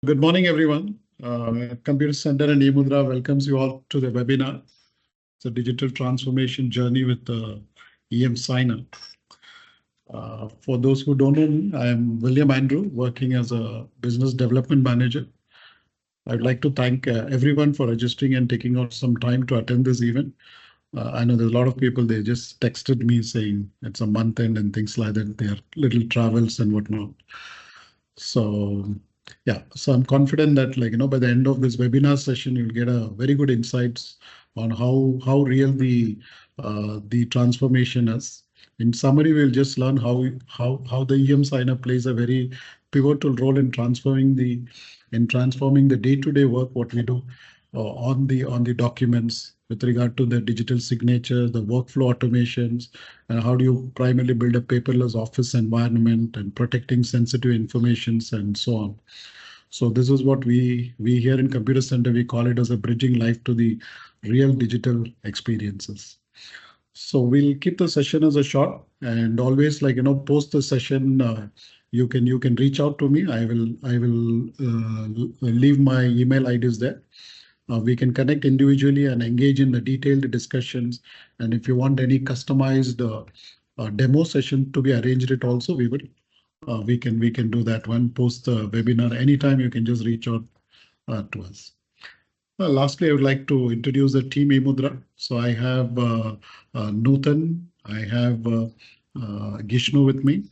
Good morning, everyone. Computer Center and eMudhra welcomes you all to the webinar. It's a digital transformation journey with emSigner. For those who don't know me, I am William Andrew, working as a business development manager. I'd like to thank everyone for registering and taking out some time to attend this event. I know there's a lot of people, they just texted me saying it's a month end and things like that. There are little travels and whatnot. So yeah, so I'm confident that by the end of this webinar session, you'll get a very good insights on how real the transformation is. In summary, we'll just learn how the emSigner plays a very pivotal role in transforming the day-to-day work what we do on the documents with regard to the digital signature, the workflow automations, and how do you primarily build a paperless office environment and protecting sensitive informations and so on. So this is what we here in Computer Center, we call it as a bridging life to the real digital experiences. So we'll keep the session as a short, and always post the session, you can reach out to me. I will leave my email IDs there. We can connect individually and engage in the detailed discussions. And if you want any customized demo session to be arranged, it also we can do that one post the webinar. Anytime you can just reach out to us. Lastly, I would like to introduce the team eMudhra. So I have Nutan, I have Gishnu with me,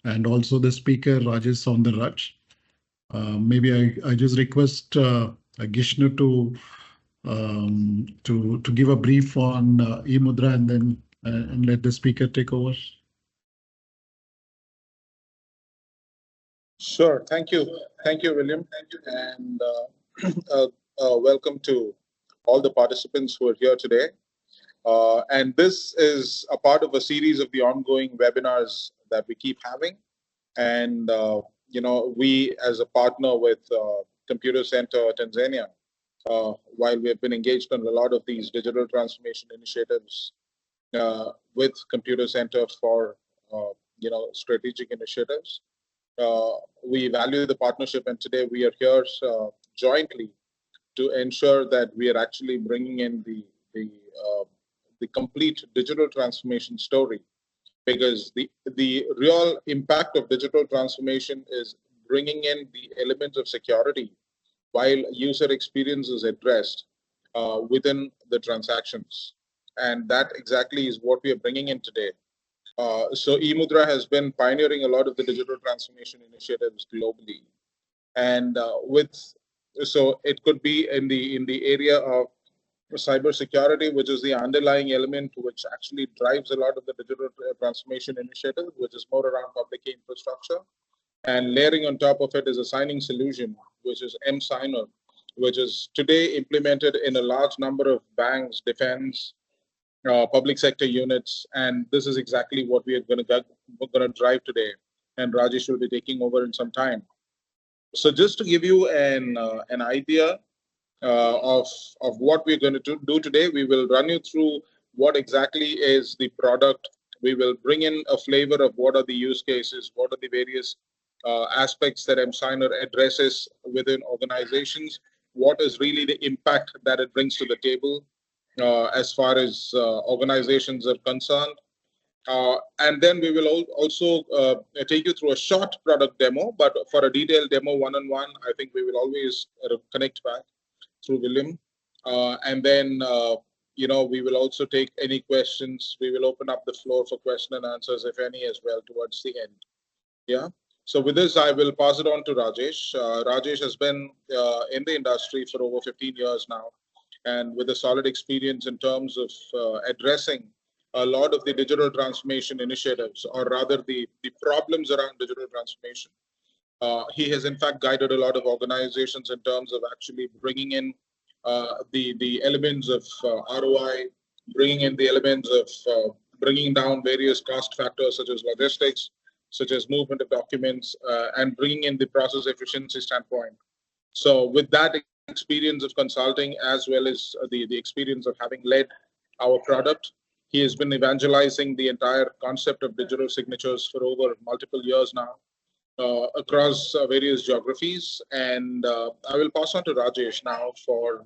and also the speaker Rajesh Soundarraj. Maybe I just request Gishnu to give a brief on eMudhra and then and let the speaker take over. Sure. Thank you, William, and welcome to all the participants who are here today. And this is a part of a series of the ongoing webinars that we keep having. And we, as a partner with Computer Center Tanzania, while we have been engaged on a lot of these digital transformation initiatives with Computer Center for strategic initiatives, we value the partnership, and today we are here jointly to ensure that we are actually bringing in the complete digital transformation story, because the real impact of digital transformation is bringing in the element of security while user experience is addressed within the transactions. And that exactly is what we are bringing in today. So eMudhra has been pioneering a lot of the digital transformation initiatives globally, and so it could be in the area of cybersecurity, which is the underlying element which actually drives a lot of the digital transformation initiative, which is more around public key infrastructure, and layering on top of it is a signing solution, which is emSigner, which is today implemented in a large number of banks, defense, public sector units, and this is exactly what we're going to drive today. And Rajesh will be taking over in some time. So just to give you an idea of what we're going to do today, we will run you through what exactly is the product. We will bring in a flavor of what are the use cases, what are the various aspects that emSigner addresses within organizations, what is really the impact that it brings to the table as far as organizations are concerned. And then we will also take you through a short product demo, but for a detailed demo one-on-one, I think we will always connect back through William. And then, we will also take any questions. We will open up the floor for question and answers, if any, as well towards the end. Yeah. So with this, I will pass it on to Rajesh. Rajesh has been in the industry for over 15 years now, and with a solid experience in terms of addressing a lot of the digital transformation initiatives, or rather the problems around digital transformation. He has in fact guided a lot of organizations in terms of actually bringing in the elements of ROI, bringing in the elements of bringing down various cost factors such as logistics, such as movement of documents, and bringing in the process efficiency standpoint. So with that experience of consulting, as well as the experience of having led our product, he has been evangelizing the entire concept of digital signatures for over multiple years now. across various geographies. And I will pass on to Rajesh now for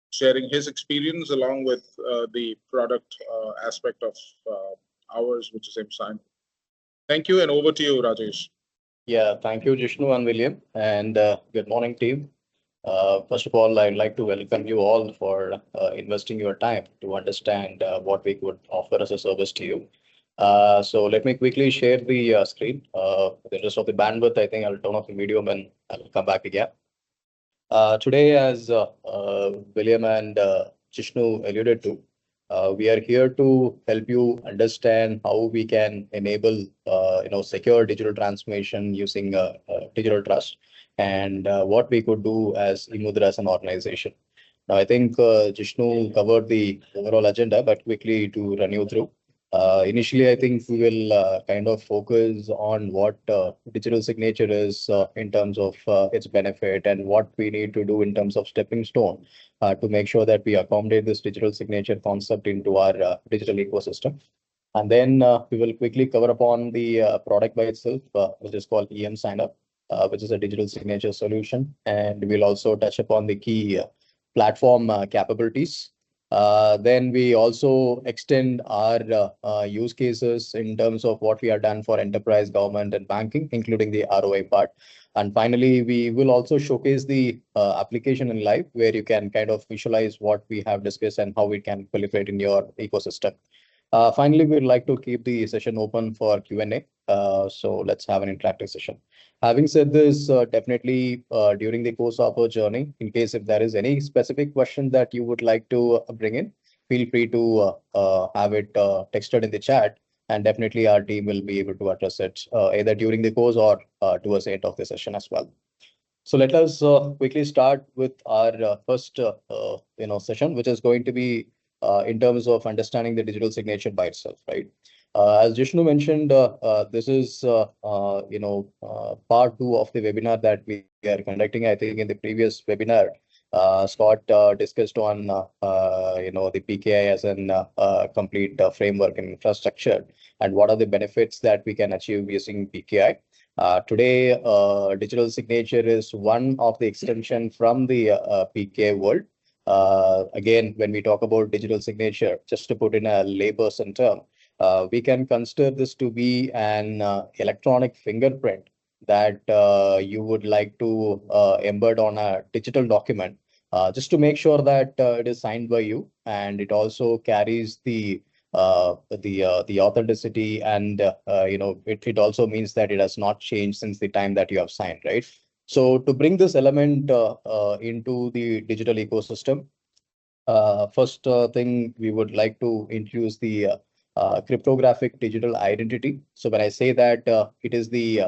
sharing his experience along with the product aspect of ours, which is emSigner. Thank you, and over to you, Rajesh. Yeah, thank you, Jishnu and William, and good morning, team. First of all, I'd like to welcome you all for investing your time to understand what we could offer as a service to you. So let me quickly share the screen. With the rest of the bandwidth, I think I'll turn off the video and I'll come back again. Today, as William and Jishnu alluded to, we are here to help you understand how we can enable, secure digital transformation using digital trust, and what we could do as eMudhra as an organization. Now, I think Jishnu covered the overall agenda, but quickly to run you through. Initially, I think we will kind of focus on what digital signature is in terms of its benefit and what we need to do in terms of stepping stone to make sure that we accommodate this digital signature concept into our digital ecosystem. And then we will quickly cover upon the product by itself, which is called emSigner, which is a digital signature solution. And we'll also touch upon the key platform capabilities. Then we also extend our use cases in terms of what we have done for enterprise, government, and banking, including the ROI part. And finally, we will also showcase the application in live, where you can kind of visualize what we have discussed and how it can proliferate in your ecosystem. Finally, we'd like to keep the session open for Q&A. So let's have an interactive session. Having said this, definitely during the course of our journey, in case if there is any specific question that you would like to bring in, feel free to have it texted in the chat, and definitely our team will be able to address it either during the course or towards the end of the session as well. So let us quickly start with our first session, which is going to be in terms of understanding the digital signature by itself, right? As Jishnu mentioned, this is part two of the webinar that we are conducting. I think in the previous webinar, Scott discussed on the PKI as an complete framework and infrastructure, and what are the benefits that we can achieve using PKI. Today, digital signature is one of the extension from the PKI world. Again, when we talk about digital signature, just to put in a layperson term, we can consider this to be an electronic fingerprint that you would like to embed on a digital document, just to make sure that it is signed by you, and it also carries the authenticity, and it also means that it has not changed since the time that you have signed, right? So to bring this element into the digital ecosystem, first thing we would like to introduce the cryptographic digital identity. So when I say that it is the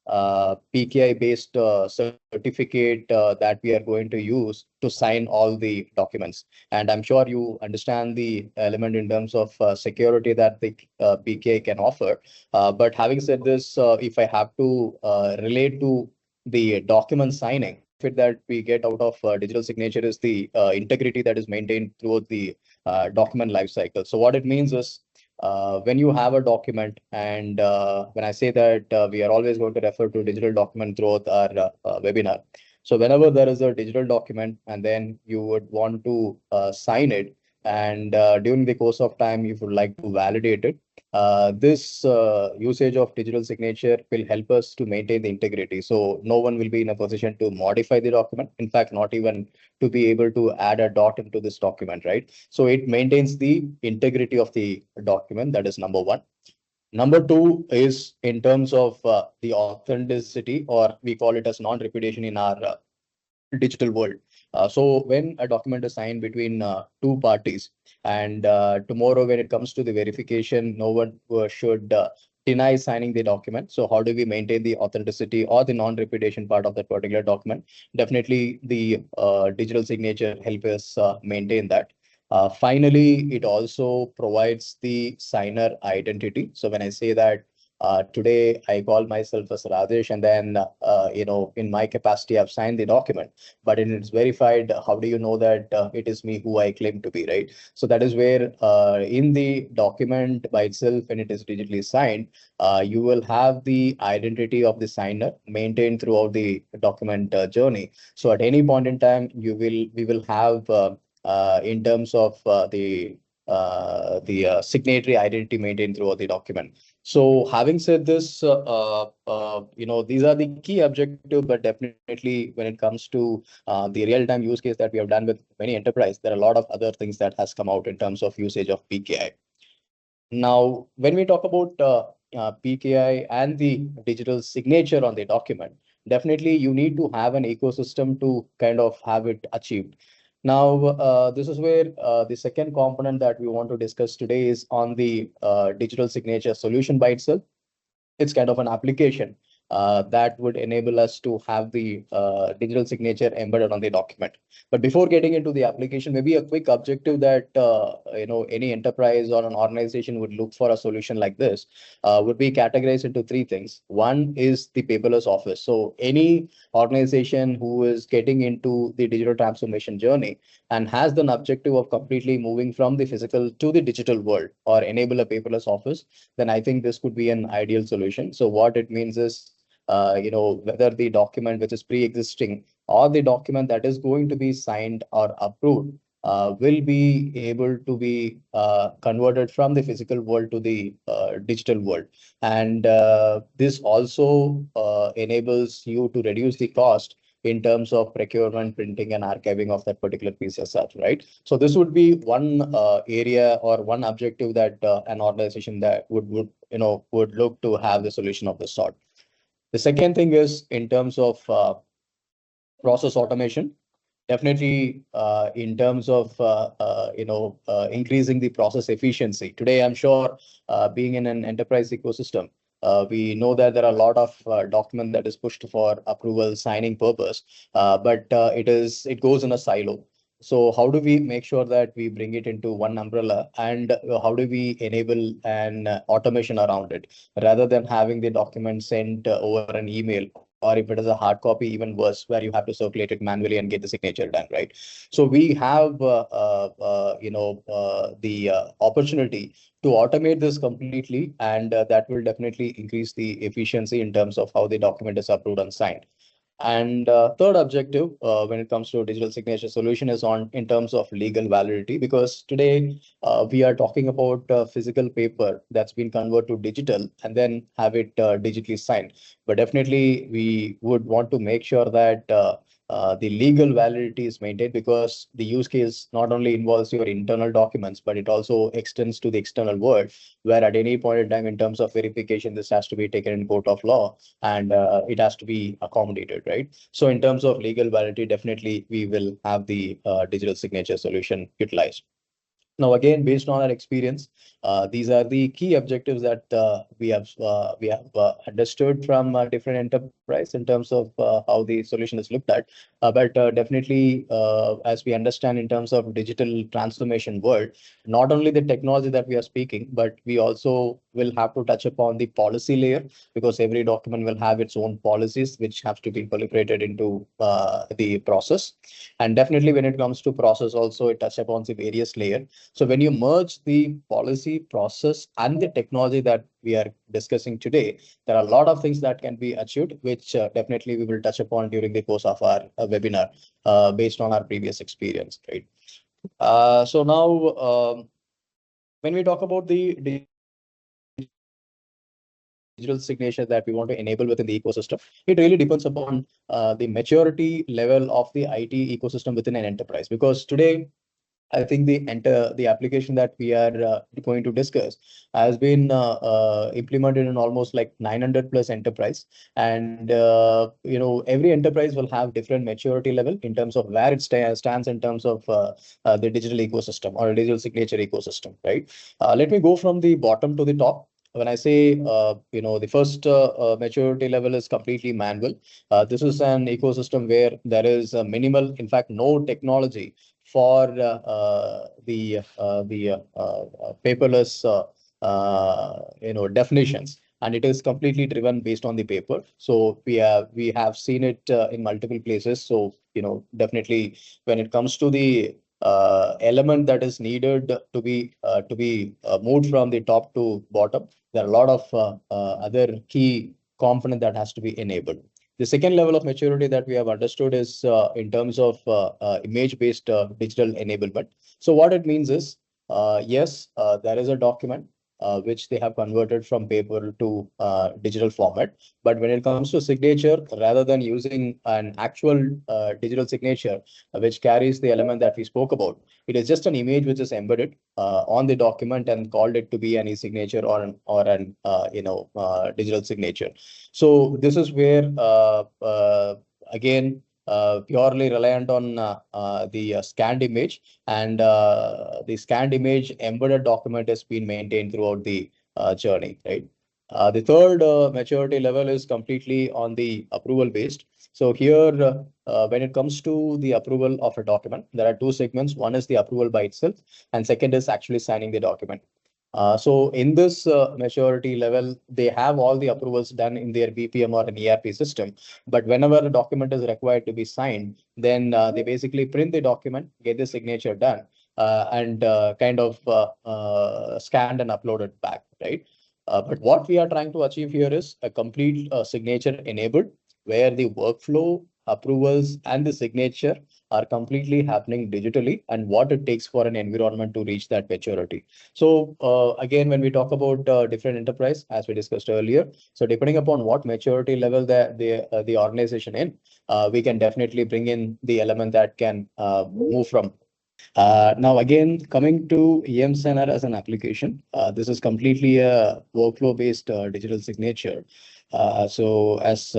PKI-based certificate that we are going to use to sign all the documents. And I'm sure you understand the element in terms of security that the PKI can offer. But having said this, if I have to relate to the document signing, that we get out of digital signature is the integrity that is maintained throughout the document lifecycle. So what it means is, when you have a document, and when I say that we are always going to refer to digital document throughout our webinar. So whenever there is a digital document and then you would want to sign it, and during the course of time, you would like to validate it, this usage of digital signature will help us to maintain the integrity. So no one will be in a position to modify the document. In fact, not even to be able to add a dot into this document, right? So it maintains the integrity of the document. That is number one. Number two is in terms of the authenticity, or we call it as non-repudiation in our digital world. So when a document is signed between two parties, and tomorrow when it comes to the verification, no one should deny signing the document. So how do we maintain the authenticity or the non-repudiation part of that particular document? Definitely the digital signature helps us maintain that. Finally, it also provides the signer identity. So when I say that Today, I call myself as Rajesh, and then, in my capacity, I've signed the document, but when it's verified, how do you know that it is me who I claim to be, right? So that is where in the document by itself, when it is digitally signed, you will have the identity of the signer maintained throughout the document journey. So at any point in time, we will have in terms of the signatory identity maintained throughout the document. So having said this, these are the key objectives, but definitely when it comes to the real-time use case that we have done with many enterprise, there are a lot of other things that has come out in terms of usage of PKI. Now, when we talk about PKI and the digital signature on the document, definitely you need to have an ecosystem to kind of have it achieved. Now, this is where the second component that we want to discuss today is on the digital signature solution by itself. It's kind of an application that would enable us to have the digital signature embedded on the document. But before getting into the application, maybe a quick objective that any enterprise or an organization would look for a solution like this would be categorized into three things. One is the paperless office. So any organization who is getting into the digital transformation journey and has the objective of completely moving from the physical to the digital world or enable a paperless office, then I think this could be an ideal solution. So what it means is, whether the document which is pre-existing or the document that is going to be signed or approved will be able to be converted from the physical world to the digital world. And this also enables you to reduce the cost in terms of procurement, printing, and archiving of that particular piece as such, right? So this would be one area or one objective that an organization that would look to have the solution of this sort. The second thing is in terms of process automation. Definitely, in terms of increasing the process efficiency. Today, I'm sure, being in an enterprise ecosystem, we know that there are a lot of document that is pushed for approval, signing purpose, but it goes in a silo. So how do we make sure that we bring it into one umbrella, and how do we enable an automation around it rather than having the document sent over an email, or if it is a hard copy, even worse, where you have to circulate it manually and get the signature done, right? So we have, the opportunity to automate this completely, and that will definitely increase the efficiency in terms of how the document is approved and signed. And third objective, when it comes to digital signature solution, is on in terms of legal validity, because today we are talking about physical paper that's been converted to digital and then have it digitally signed. But definitely we would want to make sure that the legal validity is maintained, because the use case not only involves your internal documents, but it also extends to the external world, where at any point in time, in terms of verification, this has to be taken in court of law, and it has to be accommodated, right? So in terms of legal validity, definitely we will have the digital signature solution utilized. Now, again, based on our experience, these are the key objectives that we have understood from different enterprise in terms of how the solution is looked at. But definitely, as we understand in terms of digital transformation world, not only the technology that we are speaking, but we also will have to touch upon the policy layer, because every document will have its own policies which have to be proliferated into the process. And definitely, when it comes to process, also it touches upon the various layer. So when you merge the policy, process, and the technology that we are discussing today, there are a lot of things that can be achieved, which definitely we will touch upon during the course of our webinar, based on our previous experience, right? So now, when we talk about the digital signature that we want to enable within the ecosystem, it really depends upon the maturity level of the IT ecosystem within an enterprise. Because today, I think the application that we are going to discuss has been implemented in almost like 900 plus enterprise, and every enterprise will have different maturity level in terms of where it stands in terms of the digital ecosystem or digital signature ecosystem, right? Let me go from the bottom to the top. When I say, the first maturity level is completely manual. This is an ecosystem where there is minimal, in fact, no technology for the paperless definitions. and it is completely driven based on the paper. So we have seen it in multiple places. So, definitely when it comes to the element that is needed to be moved from the top to bottom, there are a lot of other key component that has to be enabled. The second level of maturity that we have understood is in terms of image-based digital enablement. So what it means is, yes, there is a document which they have converted from paper to digital format. But when it comes to signature, rather than using an actual digital signature, which carries the element that we spoke about, it is just an image which is embedded on the document and called it to be an e-signature or an digital signature. So this is where again purely reliant on the scanned image, and the scanned image embedded document has been maintained throughout the journey, right? The third maturity level is completely on the approval based. So here, when it comes to the approval of a document, there are two segments. One is the approval by itself, and second is actually signing the document. So in this maturity level, they have all the approvals done in their BPM or an ERP system. But whenever a document is required to be signed, then they basically print the document, get the signature done, and kind of scanned and uploaded back, right? But what we are trying to achieve here is a complete signature enabled, where the workflow, approvals, and the signature are completely happening digitally, and what it takes for an environment to reach that maturity. So again, when we talk about different enterprise, as we discussed earlier, so depending upon what maturity level the organization in, we can definitely bring in the element that can move from. Now, again, coming to emSigner as an application, this is completely a workflow-based digital signature. So as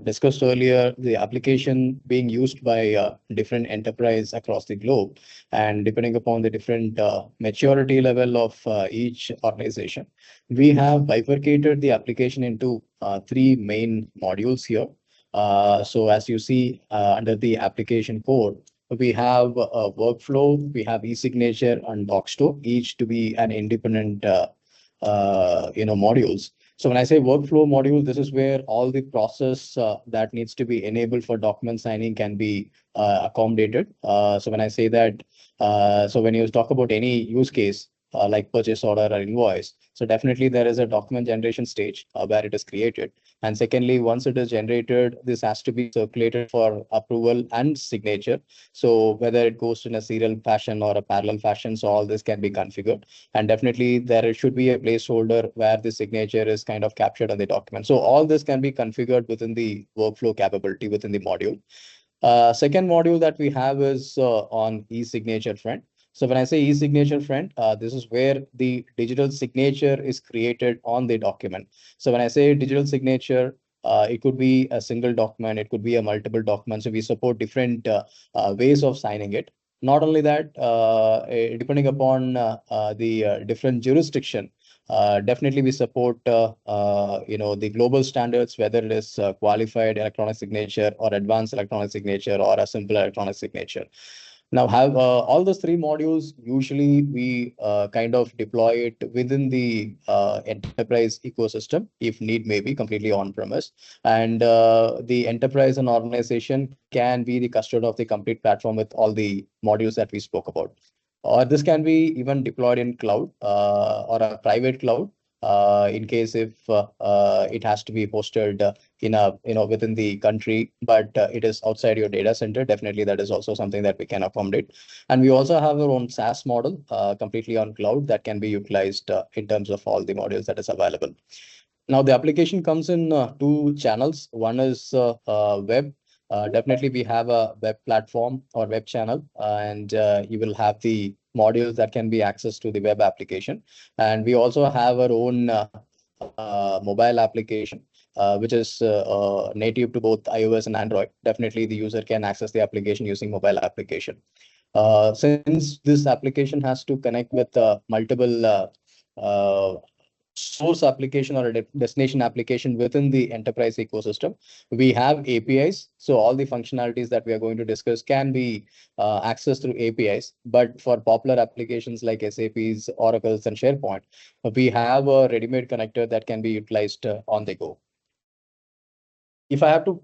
discussed earlier, the application being used by different enterprise across the globe, and depending upon the different maturity level of each organization, we have bifurcated the application into three main modules here. So as you see under the application core, we have a workflow, we have eSignature and Boxstore, each to be an independent modules. So when I say workflow module, this is where all the process that needs to be enabled for document signing can be accommodated. So when I say that, so when you talk about any use case, like purchase order or invoice, so definitely there is a document generation stage where it is created. And secondly, once it is generated, this has to be circulated for approval and signature. So whether it goes in a serial fashion or a parallel fashion, so all this can be configured. And definitely there should be a placeholder where the signature is kind of captured on the document. So all this can be configured within the workflow capability within the module. Second module that we have is on eSignature front. So when I say eSignature front, this is where the digital signature is created on the document. So when I say digital signature, it could be a single document, it could be a multiple document. So we support different ways of signing it. Not only that, depending upon the different jurisdiction, definitely we support the global standards, whether it is qualified electronic signature or advanced electronic signature or a simple electronic signature. Now, have all those three modules, usually we kind of deploy it within the enterprise ecosystem, if need may be completely on-premise. And the enterprise and organization can be the custodian of the complete platform with all the modules that we spoke about. Or this can be even deployed in cloud or a private cloud in case if it has to be hosted in a within the country, but it is outside your data center. Definitely, that is also something that we can accommodate. And we also have our own SaaS model completely on cloud that can be utilized in terms of all the modules that is available. Now, the application comes in two channels. One is web. Definitely, we have a web platform or web channel, and you will have the modules that can be accessed to the web application. And we also have our own mobile application, which is native to both iOS and Android. Definitely, the user can access the application using mobile application. Since this application has to connect with multiple source application or a destination application within the enterprise ecosystem. We have APIs. So all the functionalities that we are going to discuss can be accessed through APIs. But for popular applications like SAP's, Oracle's, and SharePoint, we have a ready-made connector that can be utilized on the go. If I have to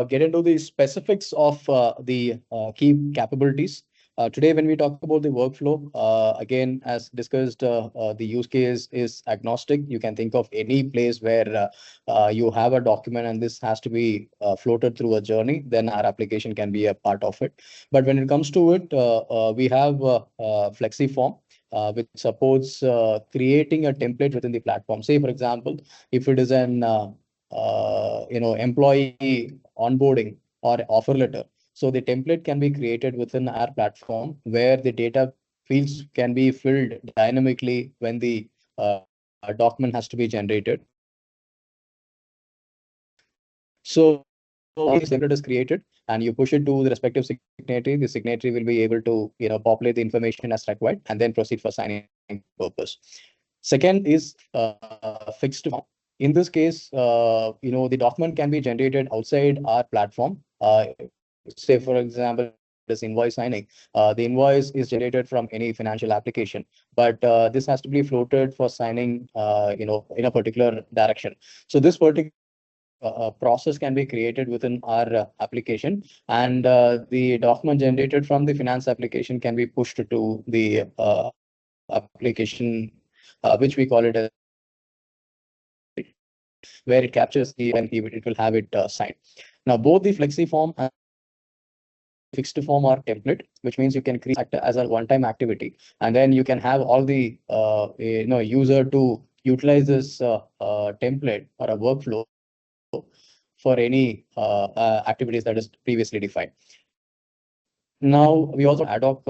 get into the specifics of the key capabilities, today, when we talk about the workflow, again, as discussed, the use case is agnostic. You can think of any place where you have a document and this has to be floated through a journey, then our application can be a part of it. But when it comes to it, we have FlexiForm, which supports creating a template within the platform. Say, for example, if it is an employee onboarding or offer letter. So the template can be created within our platform where the data fields can be filled dynamically when the document has to be generated. So this template is created and you push it to the respective signatory. The signatory will be able to populate the information as required and then proceed for signing purpose. Second is fixed form. In this case, the document can be generated outside our platform. Say, for example, this invoice signing. The invoice is generated from any financial application, but this has to be floated for signing, in a particular direction. So this particular process can be created within our application, and the document generated from the finance application can be pushed to the application, which we call it as, where it captures the and it will have it signed. Now, both the FlexiForm and fixed form or template, which means you can create as a one-time activity, and then you can have all the user to utilize this template or a workflow for any activities that is previously defined. Now, we also ad hoc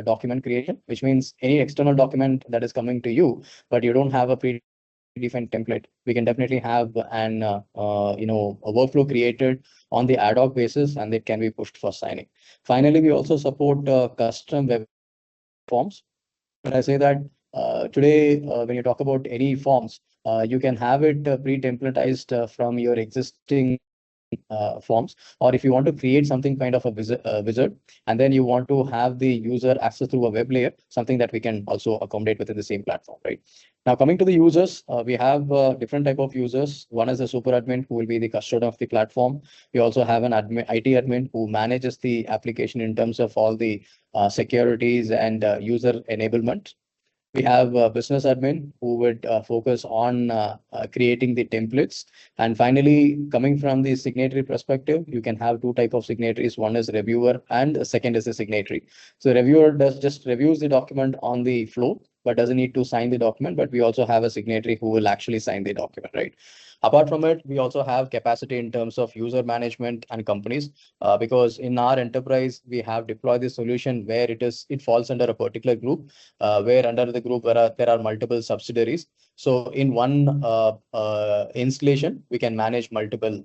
document creation, which means any external document that is coming to you, but you don't have a predefined template. We can definitely have an a workflow created on the ad hoc basis, and it can be pushed for signing. Finally, we also support custom web forms. When I say that today, when you talk about any forms, you can have it pre-templatized from your existing forms, or if you want to create something kind of a wizard, and then you want to have the user access through a web layer, something that we can also accommodate within the same platform, right? Now, coming to the users, we have different type of users. One is a super admin who will be the custodian of the platform. We also have an admin, IT admin, who manages the application in terms of all the securities and user enablement. We have a business admin who would focus on creating the templates. And finally, coming from the signatory perspective, you can have two types of signatories. One is reviewer and the second is the signatory. So reviewer does just reviews the document on the flow, but doesn't need to sign the document. But we also have a signatory who will actually sign the document, right? Apart from it, we also have capacity in terms of user management and companies, because in our enterprise, we have deployed the solution where it falls under a particular group, where under the group there are multiple subsidiaries. So in one installation, we can manage multiple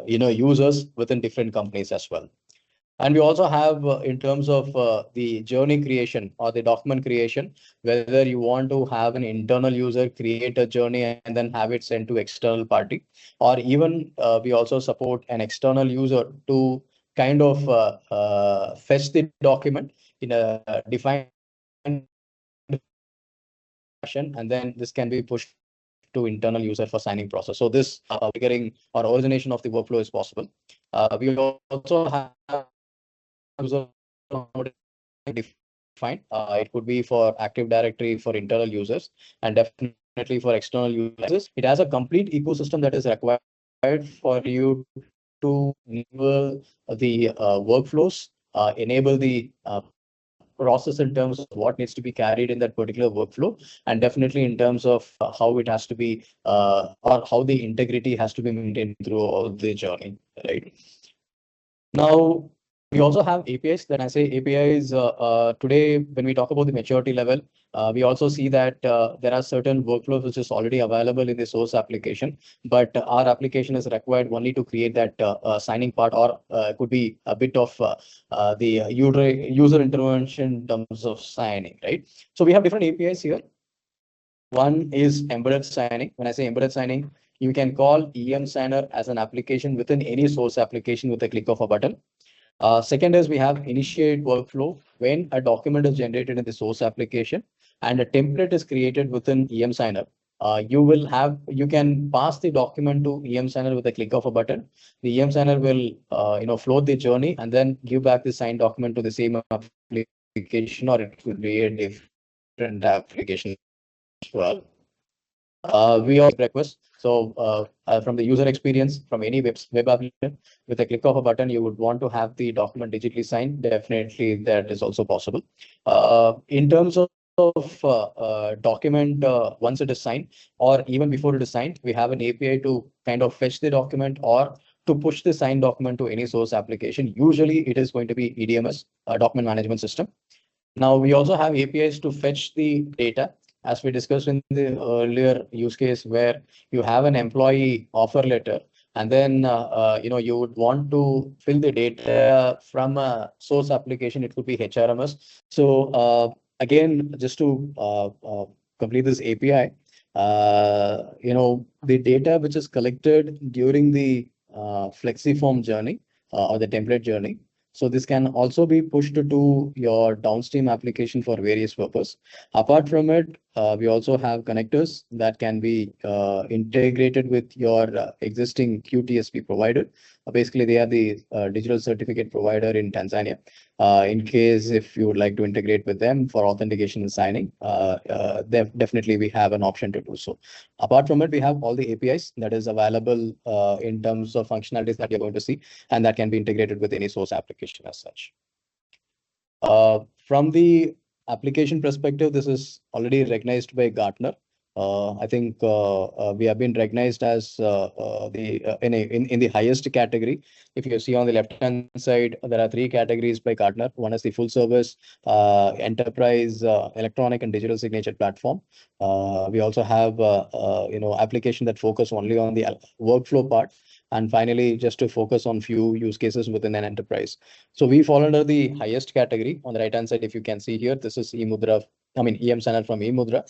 users within different companies as well. And we also have, in terms of the journey creation or the document creation, whether you want to have an internal user create a journey and then have it sent to external party, or even we also support an external user to kind of fetch the document in a defined fashion, and then this can be pushed to internal user for signing process. So this triggering or origination of the workflow is possible. We also have user defined. It could be for Active Directory for internal users and definitely for external users. It has a complete ecosystem that is required for you to enable the workflows, enable the process in terms of what needs to be carried in that particular workflow, and definitely in terms of how it has to be or how the integrity has to be maintained through all the journey, right? Now, we also have APIs. When I say APIs, today, when we talk about the maturity level, we also see that there are certain workflows which is already available in the source application, but our application is required only to create that signing part, or could be a bit of the user intervention in terms of signing, right? So we have different APIs here. One is embedded signing. When I say embedded signing, you can call emSigner as an application within any source application with a click of a button. Second is we have initiate workflow. When a document is generated in the source application and a template is created within eMSigner, you can pass the document to eMSigner with a click of a button. The eMSigner will float the journey and then give back the signed document to the same application, or it could be a different application as well. We also request. So from the user experience, from any web application, with a click of a button, you would want to have the document digitally signed. Definitely, that is also possible. In terms of document, once it is signed, or even before it is signed, we have an API to kind of fetch the document or to push the signed document to any source application. Usually, it is going to be EDMS, document management system. Now, we also have APIs to fetch the data, as we discussed in the earlier use case, where you have an employee offer letter, and then you would want to fill the data from a source application. It could be HRMS. So again, just to complete this API, the data which is collected during the FlexiForm journey or the template journey. So this can also be pushed to your downstream application for various purposes. Apart from it, we also have connectors that can be integrated with your existing QTSP provider. Basically, they are the digital certificate provider in Tanzania. In case if you would like to integrate with them for authentication and signing, definitely we have an option to do so. Apart from it, we have all the APIs that is available in terms of functionalities that you're going to see, and that can be integrated with any source application as such. From the application perspective, this is already recognized by Gartner. I think we have been recognized as in the highest category. If you see on the left-hand side, there are three categories by Gartner. One is the full service enterprise electronic and digital signature platform. We also have application that focus only on the workflow part. And finally, just to focus on few use cases within an enterprise. So we fall under the highest category. On the right-hand side, if you can see here, this is eMudhra, eMSigner from eMudhra.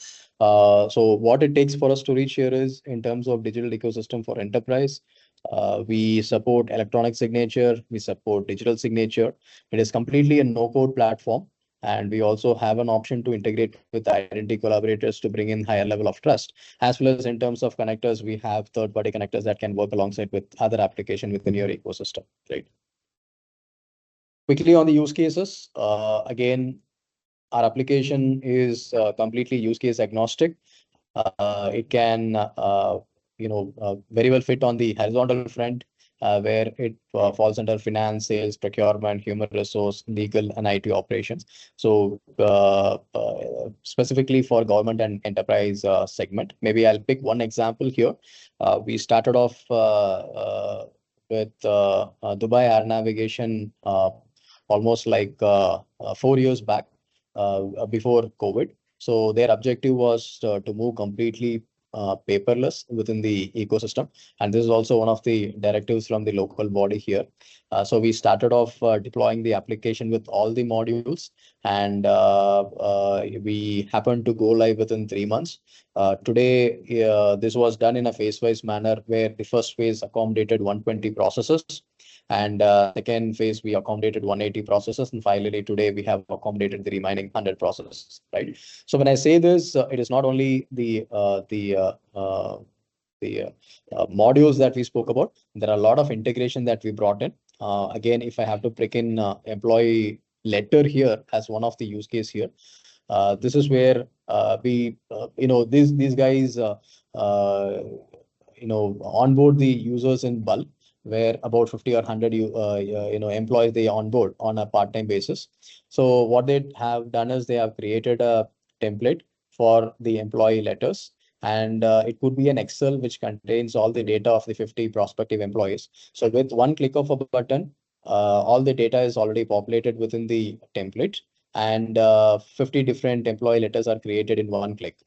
So what it takes for us to reach here is in terms of digital ecosystem for enterprise, we support electronic signature, we support digital signature. It is completely a no-code platform. And we also have an option to integrate with identity collaborators to bring in higher level of trust, as well as in terms of connectors, we have third-party connectors that can work alongside with other application within your ecosystem, right? Quickly on the use cases, again, our application is completely use case agnostic. It can, very well fit on the horizontal front, where it falls under finance, sales, procurement, human resource, legal, and IT operations. So specifically for government and enterprise segment, maybe I'll pick one example here. We started off with Dubai Air Navigation almost like 4 years back, before COVID. So their objective was to move completely paperless within the ecosystem. And this is also one of the directives from the local body here. So we started off deploying the application with all the modules, and we happened to go live within 3 months. Today, this was done in a phase-wise manner, where the first phase accommodated 120 processes. And second phase, we accommodated 180 processes. And finally, today, we have accommodated the remaining 100 processes, right? So when I say this, it is not only the modules that we spoke about. There are a lot of integration that we brought in. Again, if I have to pick in employee letter here as one of the use case here, this is where these guys onboard the users in bulk, where about 50 or 100 employees they onboard on a part-time basis. So what they have done is they have created a template for the employee letters, and it could be an Excel which contains all the data of the 50 prospective employees. So with one click of a button, all the data is already populated within the template, and 50 different employee letters are created in one click.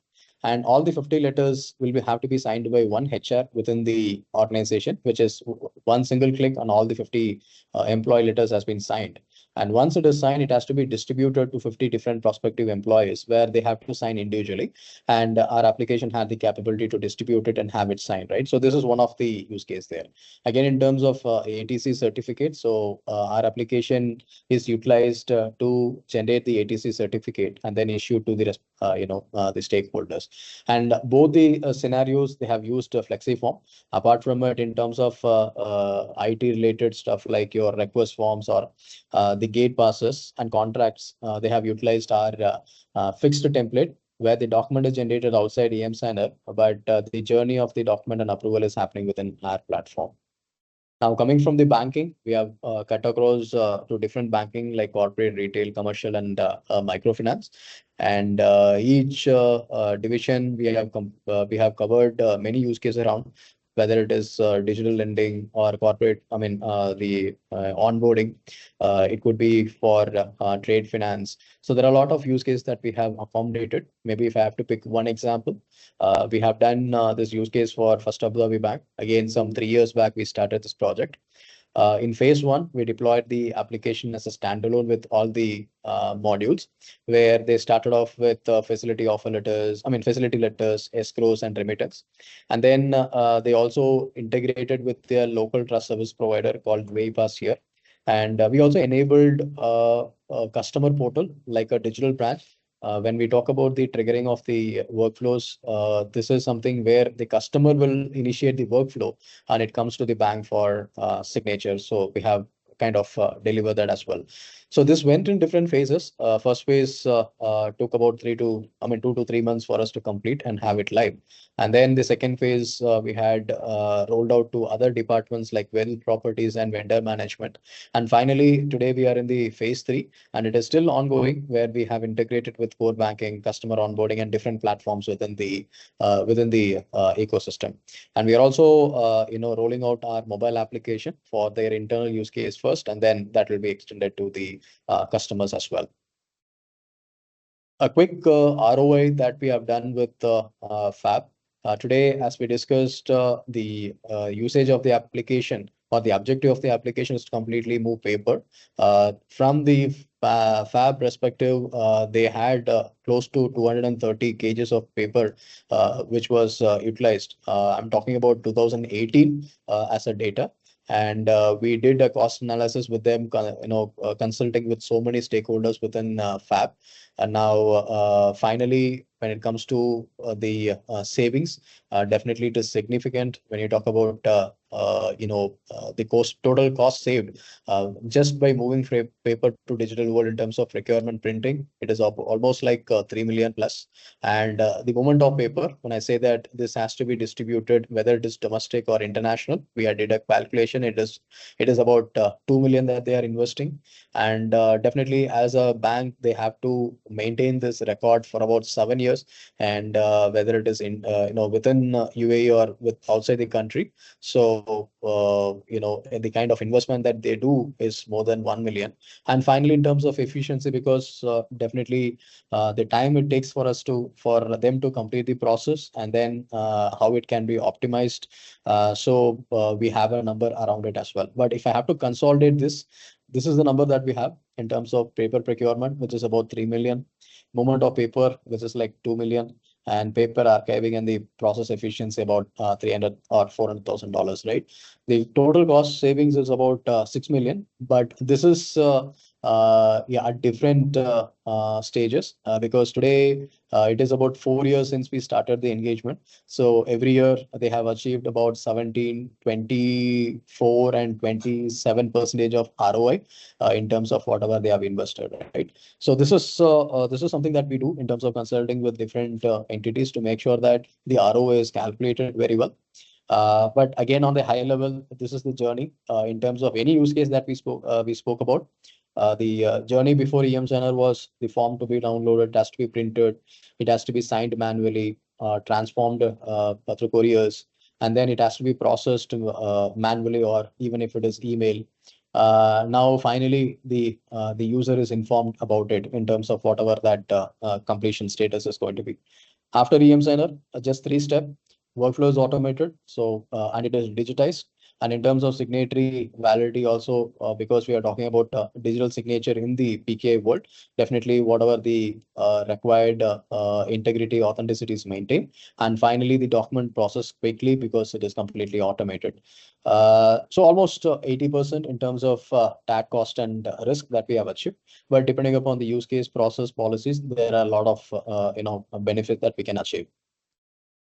And all the 50 letters will have to be signed by one HR within the organization, which is one single click on all the 50 employee letters has been signed. And once it is signed, it has to be distributed to 50 different prospective employees where they have to sign individually. And our application had the capability to distribute it and have it signed, right? So this is one of the use case there. Again, in terms of ATC certificate, so our application is utilized to generate the ATC certificate and then issue to the the stakeholders. And both the scenarios, they have used FlexiForm. Apart from it, in terms of IT related stuff like your request forms or the gate passes and contracts, they have utilized our fixed template where the document is generated outside emSigner, but the journey of the document and approval is happening within our platform. Now, coming from the banking, we have cut across to different banking like corporate, retail, commercial, and microfinance. And each division we have covered many use cases around, whether it is digital lending or corporate. I mean, the onboarding. It could be for trade finance. So there are a lot of use cases that we have accommodated. Maybe if I have to pick one example, we have done this use case for First Abu Dhabi Bank. Again, some 3 years back, we started this project. In phase one, we deployed the application as a standalone with all the modules, where they started off with facility letters, escrows, and remittance. And then they also integrated with their local trust service provider called Waypass here. And we also enabled a customer portal like a digital branch. When we talk about the triggering of the workflows, this is something where the customer will initiate the workflow and it comes to the bank for signature. So we have kind of deliver that as well. So this went in different phases. First phase took about 2 to 3 months for us to complete and have it live. And then the second phase, we had rolled out to other departments like wealth, properties, and vendor management. And finally, today we are in the phase 3, and it is still ongoing, where we have integrated with core banking, customer onboarding, and different platforms within the ecosystem. And we are also rolling out our mobile application for their internal use case first, and then that will be extended to the customers as well. A quick ROI that we have done with Fab. Today, as we discussed, the usage of the application or the objective of the application is to completely move paper. From the Fab perspective, they had close to 230 kgs of paper, which was utilized. I'm talking about 2018 as a data. And we did a cost analysis with them, consulting with so many stakeholders within Fab. And now, finally, when it comes to the savings, definitely it is significant when you talk about the total cost saved just by moving paper to digital world in terms of procurement printing. It is almost like 3 million plus. And the movement of paper, when I say that this has to be distributed, whether it is domestic or international, we had did a calculation. It is about 2 million that they are investing. And definitely as a bank, they have to maintain this record for about 7 years. And whether it is in within UAE or with outside the country. So the kind of investment that they do is more than 1 million. And finally, in terms of efficiency, because definitely the time it takes for them to complete the process, and then how it can be optimized. So we have a number around it as well. But if I have to consolidate this is the number that we have in terms of paper procurement, which is about 3 million. Movement of paper, which is like 2 million. And paper archiving and the process efficiency about $300,000 or $400,000, right? The total cost savings is about 6 million, but this is at different stages because today it is about 4 years since we started the engagement. So every year they have achieved about 17, 24, and 27% of ROI in terms of whatever they have invested, right? So this is something that we do in terms of consulting with different entities to make sure that the ROI is calculated very well. But again, on the higher level, this is the journey in terms of any use case that we spoke about. The journey before emSigner was the form to be downloaded, it has to be printed, it has to be signed manually, transformed through couriers, and then it has to be processed manually, or even if it is email. Now, finally, the user is informed about it in terms of whatever that completion status is going to be. After emSigner, just 3 steps. Workflow is automated, so and it is digitized. And in terms of signatory validity also, because we are talking about digital signature in the PKI world, definitely whatever the required integrity, authenticity is maintained. And finally, the document process quickly because it is completely automated. So almost 80% in terms of TAT cost and risk that we have achieved. But depending upon the use case, process, policies, there are a lot of benefit that we can achieve.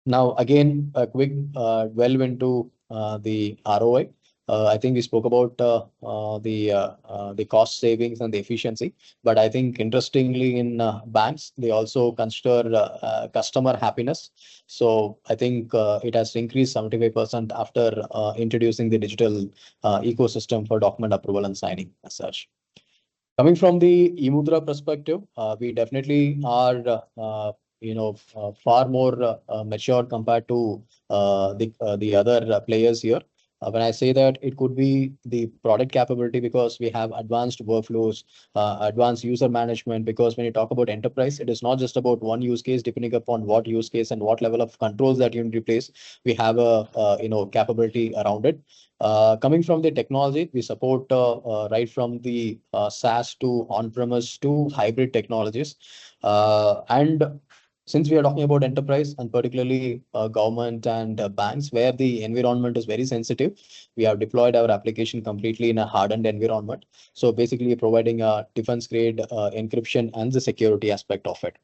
Now, again, a quick delve into the ROI. I think we spoke about the cost savings and the efficiency, but I think interestingly in banks, they also consider customer happiness. So I think it has increased 75% after introducing the digital ecosystem for document approval and signing as such. Coming from the eMudhra perspective, we definitely are far more mature compared to the other players here. When I say that, it could be the product capability because we have advanced workflows, advanced user management. Because when you talk about enterprise, it is not just about one use case. Depending upon what use case and what level of controls that you need to replace, we have a capability around it. Coming from the technology, we support right from the SaaS to on-premise to hybrid technologies. And since we are talking about enterprise and particularly government and banks, where the environment is very sensitive, we have deployed our application completely in a hardened environment. So basically providing a defense grade encryption and the security aspect of it.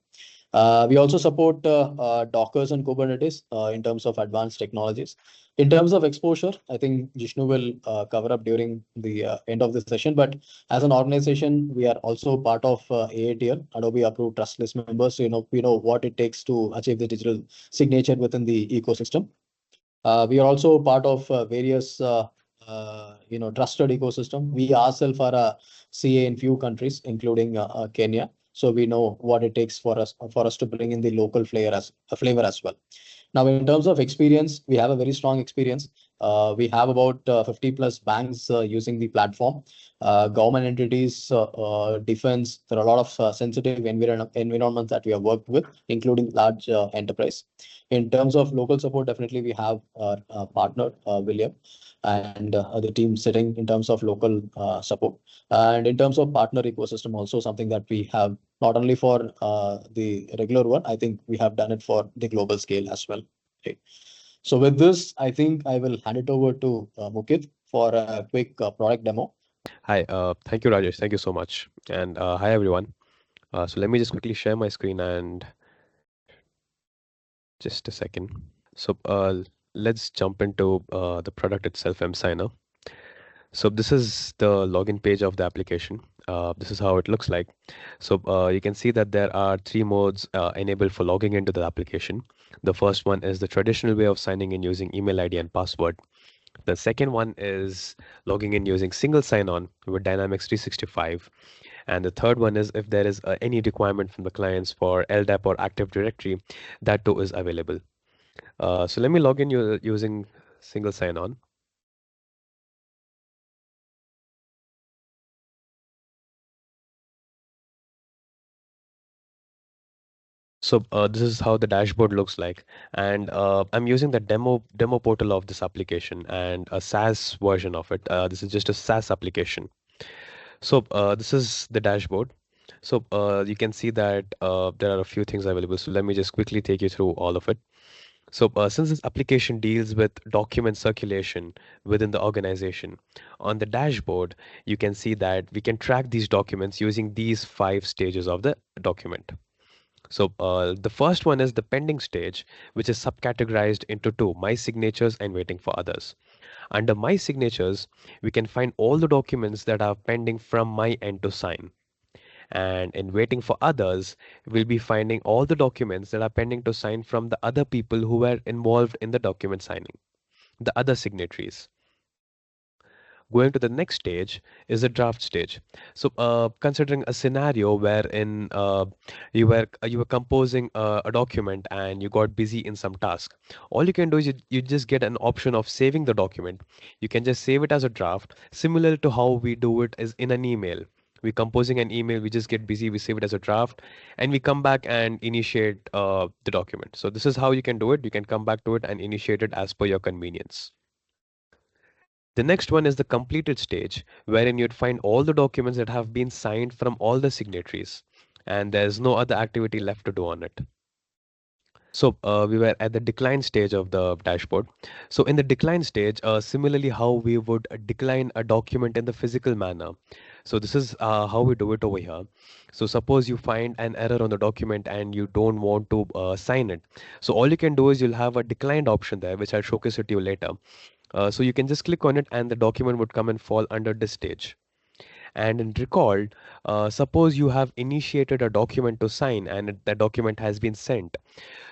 We also support Dockers and Kubernetes in terms of advanced technologies. In terms of exposure, I think Jishnu will cover up during the end of the session. But as an organization, we are also part of AATL, Adobe Approved Trust List members. So, we know what it takes to achieve the digital signature within the ecosystem. We are also part of various trusted ecosystem. We ourselves are a CA in few countries, including Kenya. So we know what it takes for us to bring in the local flavor as well. Now, in terms of experience, we have a very strong experience. We have about 50 plus banks using the platform, government entities, defense. There are a lot of sensitive environments that we have worked with, including large enterprise. In terms of local support, definitely we have our partner, William, and the team sitting in terms of local support. And in terms of partner ecosystem, also something that we have not only for the regular one, I think we have done it for the global scale as well. Okay. So with this, I think I will hand it over to Mukit for a quick product demo. Hi, thank you, Rajesh. Thank you so much. And hi, everyone. So let me just quickly share my screen and just a second. So let's jump into the product itself, emSigner. So this is the login page of the application. This is how it looks like. So you can see that there are three modes enabled for logging into the application. The first one is the traditional way of signing in using email ID and password. The second one is logging in using single sign-on with Dynamics 365. And the third one is if there is any requirement from the clients for LDAP or Active Directory, that too is available. So let me log in using single sign-on. So this is how the dashboard looks like, and I'm using the demo portal of this application and a SaaS version of it. This is just a SaaS application. So this is the dashboard. So you can see that there are a few things available. So let me just quickly take you through all of it. So since this application deals with document circulation within the organization, on the dashboard, you can see that we can track these documents using these 5 stages of the document. So the first one is the pending stage, which is subcategorized into 2, my signatures and waiting for others. Under my signatures, we can find all the documents that are pending from my end to sign. And in waiting for others, we'll be finding all the documents that are pending to sign from the other people who were involved in the document signing, the other signatories. Going to the next stage is the draft stage. So considering a scenario wherein you were composing a document and you got busy in some task, all you can do is you just get an option of saving the document. You can just save it as a draft, similar to how we do it is in an email. We're composing an email, we just get busy, we save it as a draft, and we come back and initiate the document. So this is how you can do it. You can come back to it and initiate it as per your convenience. The next one is the completed stage, wherein you'd find all the documents that have been signed from all the signatories, and there's no other activity left to do on it. So we were at the decline stage of the dashboard. So in the decline stage, similarly how we would decline a document in the physical manner. So this is how we do it over here. So suppose you find an error on the document and you don't want to sign it. So all you can do is you'll have a declined option there, which I'll showcase it to you later. So you can just click on it and the document would come and fall under this stage. And in recalled, suppose you have initiated a document to sign and that document has been sent.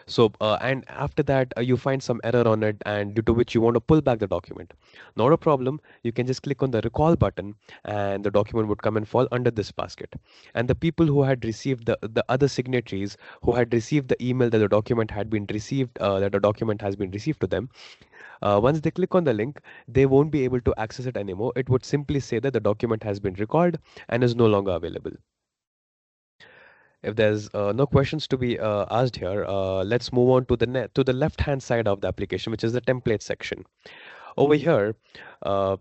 So, and after that, you find some error on it and due to which you want to pull back the document. Not a problem. You can just click on the recall button and the document would come and fall under this basket. And the people who had received the other signatories who had received the email that the document had been received, that the document has been received to them, once they click on the link, they won't be able to access it anymore. It would simply say that the document has been recalled and is no longer available. If there's no questions to be asked here, let's move on to the left-hand side of the application, which is the template section. Over here, uh,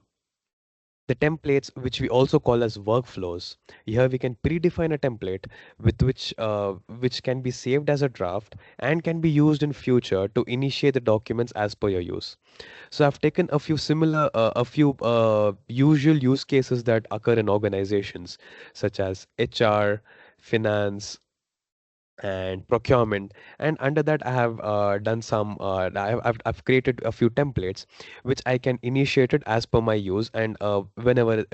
the templates, which we also call as workflows. Here we can predefine a template with which can be saved as a draft and can be used in future to initiate the documents as per your use. So I've taken a few usual use cases that occur in organizations such as HR, finance, and procurement, and under that I have done some I've created a few templates which I can initiate it as per my use and whenever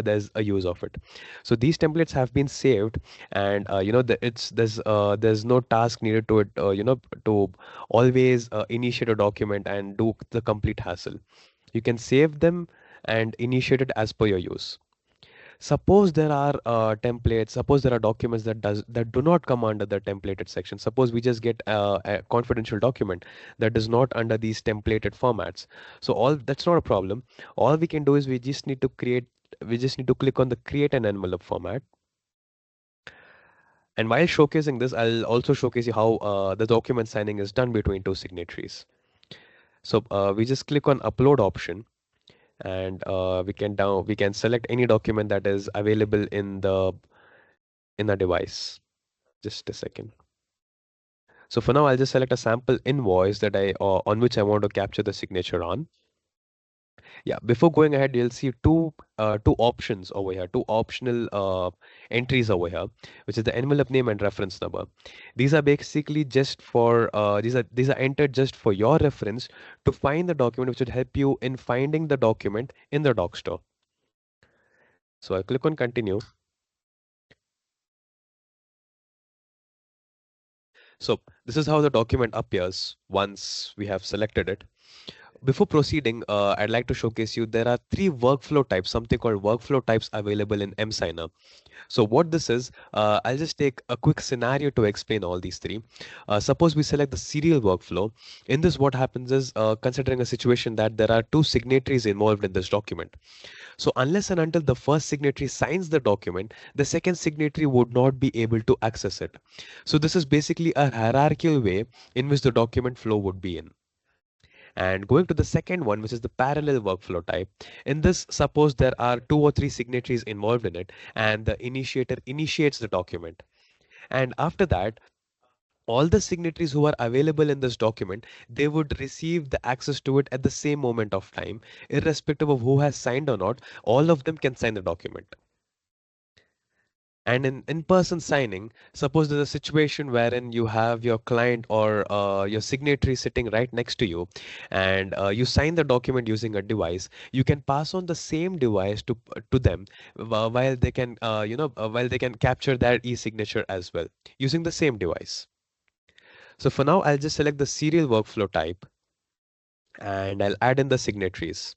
there's a use of it. So these templates have been saved and there's no task needed to it to always initiate a document and do the complete hassle. You can save them and initiate it as per your use. Suppose there are templates, suppose there are documents that do not come under the templated section. Suppose we just get a confidential document that is not under these templated formats. So all that's not a problem. All we can do is we just need to click on the create an envelope format. And while showcasing this, I'll also showcase you how the document signing is done between two signatories. So we just click on upload option and we can select any document that is available in the device. Just a second. So for now, I'll just select a sample invoice that on which I want to capture the signature on. Yeah, before going ahead, you'll see two options over here, two optional entries over here, which is the envelope name and reference number. These are basically just for these are entered just for your reference to find the document, which would help you in finding the document in the doc store. So I click on continue. So this is how the document appears once we have selected it. Before proceeding, I'd like to showcase you there are three workflow types, something called workflow types available in emSigner. So what this is, I'll just take a quick scenario to explain all these three. Suppose we select the serial workflow. In this, what happens is, considering a situation that there are two signatories involved in this document. So unless and until the first signatory signs the document, the second signatory would not be able to access it. So this is basically a hierarchical way in which the document flow would be in. And going to the second one, which is the parallel workflow type. In this, suppose there are two or three signatories involved in it, and the initiator initiates the document. And after that, all the signatories who are available in this document, they would receive the access to it at the same moment of time, irrespective of who has signed or not. All of them can sign the document. And in in-person signing, suppose there's a situation wherein you have your client or your signatory sitting right next to you, and you sign the document using a device. You can pass on the same device to them while they can while they can capture their e-signature as well using the same device. So for now, I'll just select the serial workflow type, and I'll add in the signatories.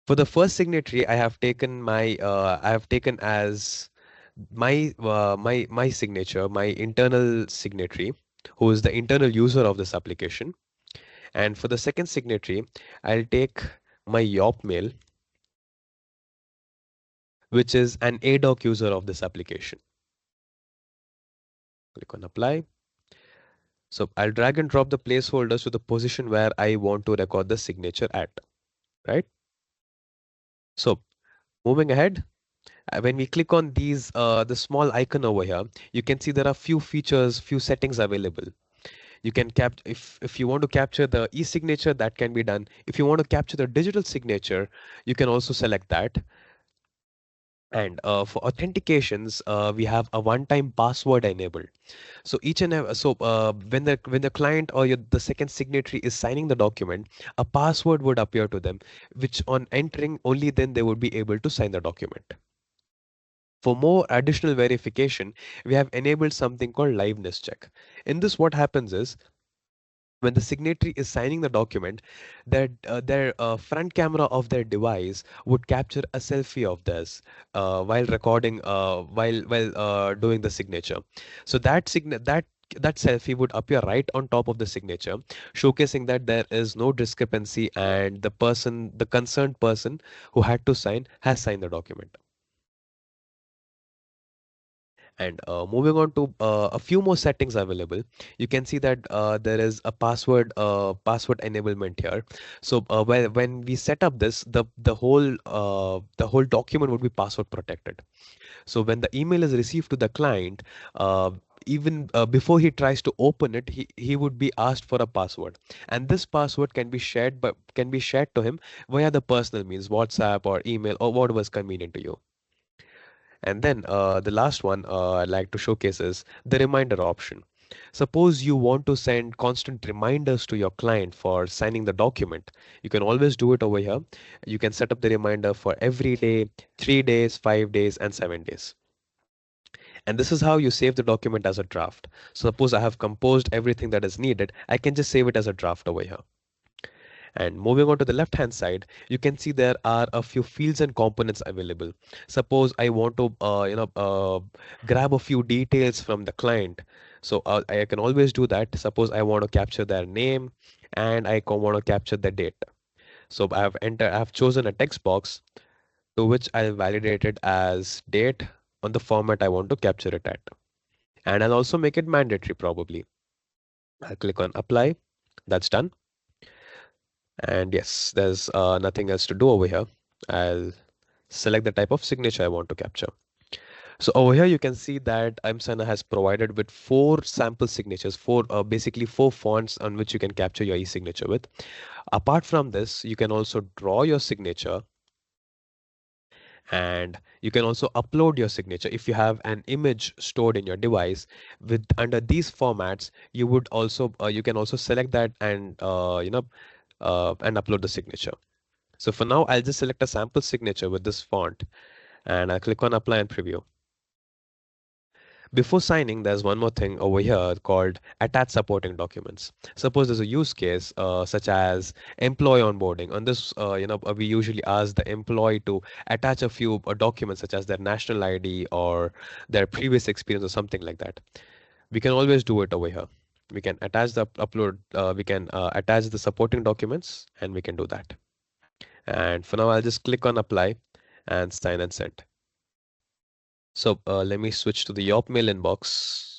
For the first signatory, I have taken as my signature, my internal signatory, who is the internal user of this application. And for the second signatory, I'll take my Yop mail, which is an ADOC user of this application. Click on apply. So I'll drag and drop the placeholders to the position where I want to record the signature at. right? So moving ahead, when we click on these, the small icon over here, you can see there are few features, few settings available. You can if you want to capture the e-signature, that can be done. If you want to capture the digital signature, you can also select that. And for authentications, we have a one-time password enabled. So when the client or the second signatory is signing the document, a password would appear to them, which on entering only then they would be able to sign the document. For more additional verification, we have enabled something called liveness check. In this, what happens is when the signatory is signing the document, their front camera of their device would capture a selfie of theirs while recording, while doing the signature. So that selfie would appear right on top of the signature, showcasing that there is no discrepancy and the concerned person who had to sign has signed the document. And moving on to a few more settings available, you can see that there is a password enablement here. So when we set up this, the whole document would be password protected. So when the email is received to the client, even before he tries to open it, he would be asked for a password, and this password can be shared to him via the personal means, WhatsApp or email or whatever is convenient to you. And then the last one I'd like to showcase is the reminder option. Suppose you want to send constant reminders to your client for signing the document. You can always do it over here. You can set up the reminder for every day, 3 days, 5 days, and 7 days. And this is how you save the document as a draft. Suppose I have composed everything that is needed, I can just save it as a draft over here. And moving on to the left hand side, you can see there are a few fields and components available. Suppose I want to grab a few details from the client. So I can always do that. Suppose I want to capture their name and want to capture the date. So I have chosen a text box to which I'll validate it as date on the format I want to capture it at. And I'll also make it mandatory probably. I'll click on apply. That's done. And yes, there's nothing else to do over here. I'll select the type of signature I want to capture. So over here, you can see that emSigner has provided with 4 sample signatures, basically 4 fonts on which you can capture your e-signature with. Apart from this, you can also draw your signature, and you can also upload your signature. If you have an image stored in your device with under these formats, you can also select that and and upload the signature. So for now, I'll just select a sample signature with this font and I'll click on apply and preview. Before signing, there's one more thing over here called attach supporting documents. Suppose there's a use case such as employee onboarding. On this, we usually ask the employee to attach a few documents such as their national ID or their previous experience or something like that. We can always do it over here. We can attach the upload, we can attach the supporting documents, and we can do that. And for now, I'll just click on apply and sign and send. So let me switch to the Yelp mail inbox.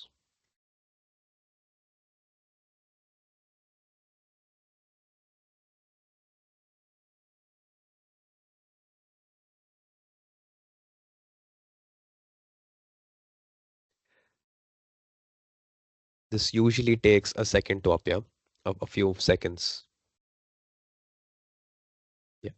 This usually takes a second to appear, a few seconds. Yeah.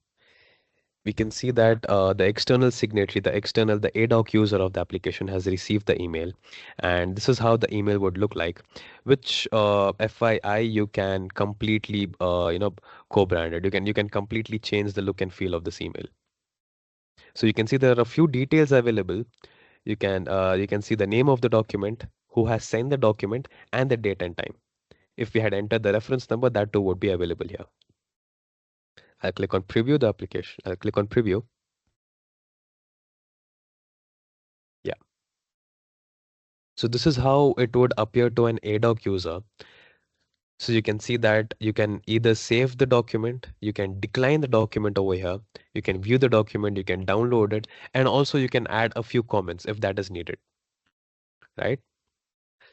We can see that the external signatory, the ADOC user of the application has received the email. And this is how the email would look like, which FYI, you can completely, co-brand it. You can completely change the look and feel of this email. So you can see there are a few details available. You can see the name of the document, who has sent the document, and the date and time. If we had entered the reference number, that too would be available here. I'll click on preview the application. I'll click on preview. Yeah. So this is how it would appear to an ADOC user. So you can see that you can either save the document, you can decline the document over here, you can view the document, you can download it, and also you can add a few comments if that is needed, right?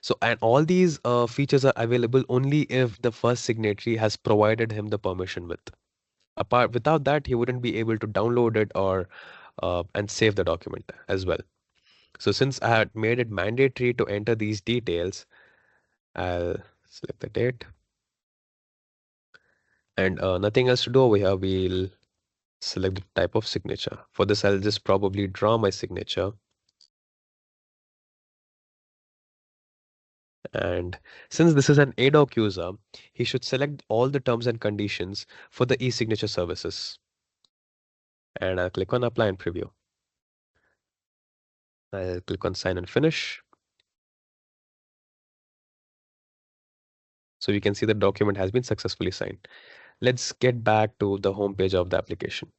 So, and all these features are available only if the first signatory has provided him the permission with. Without that, he wouldn't be able to download it or and save the document as well. So since I had made it mandatory to enter these details, I'll select the date and nothing else to do over here. We'll select the type of signature. For this, I'll just probably draw my signature. And since this is an ADOC user, he should select all the terms and conditions for the eSignature services. And I'll click on apply and preview. I'll click on sign and finish. So you can see the document has been successfully signed. Let's get back to the home page of the application.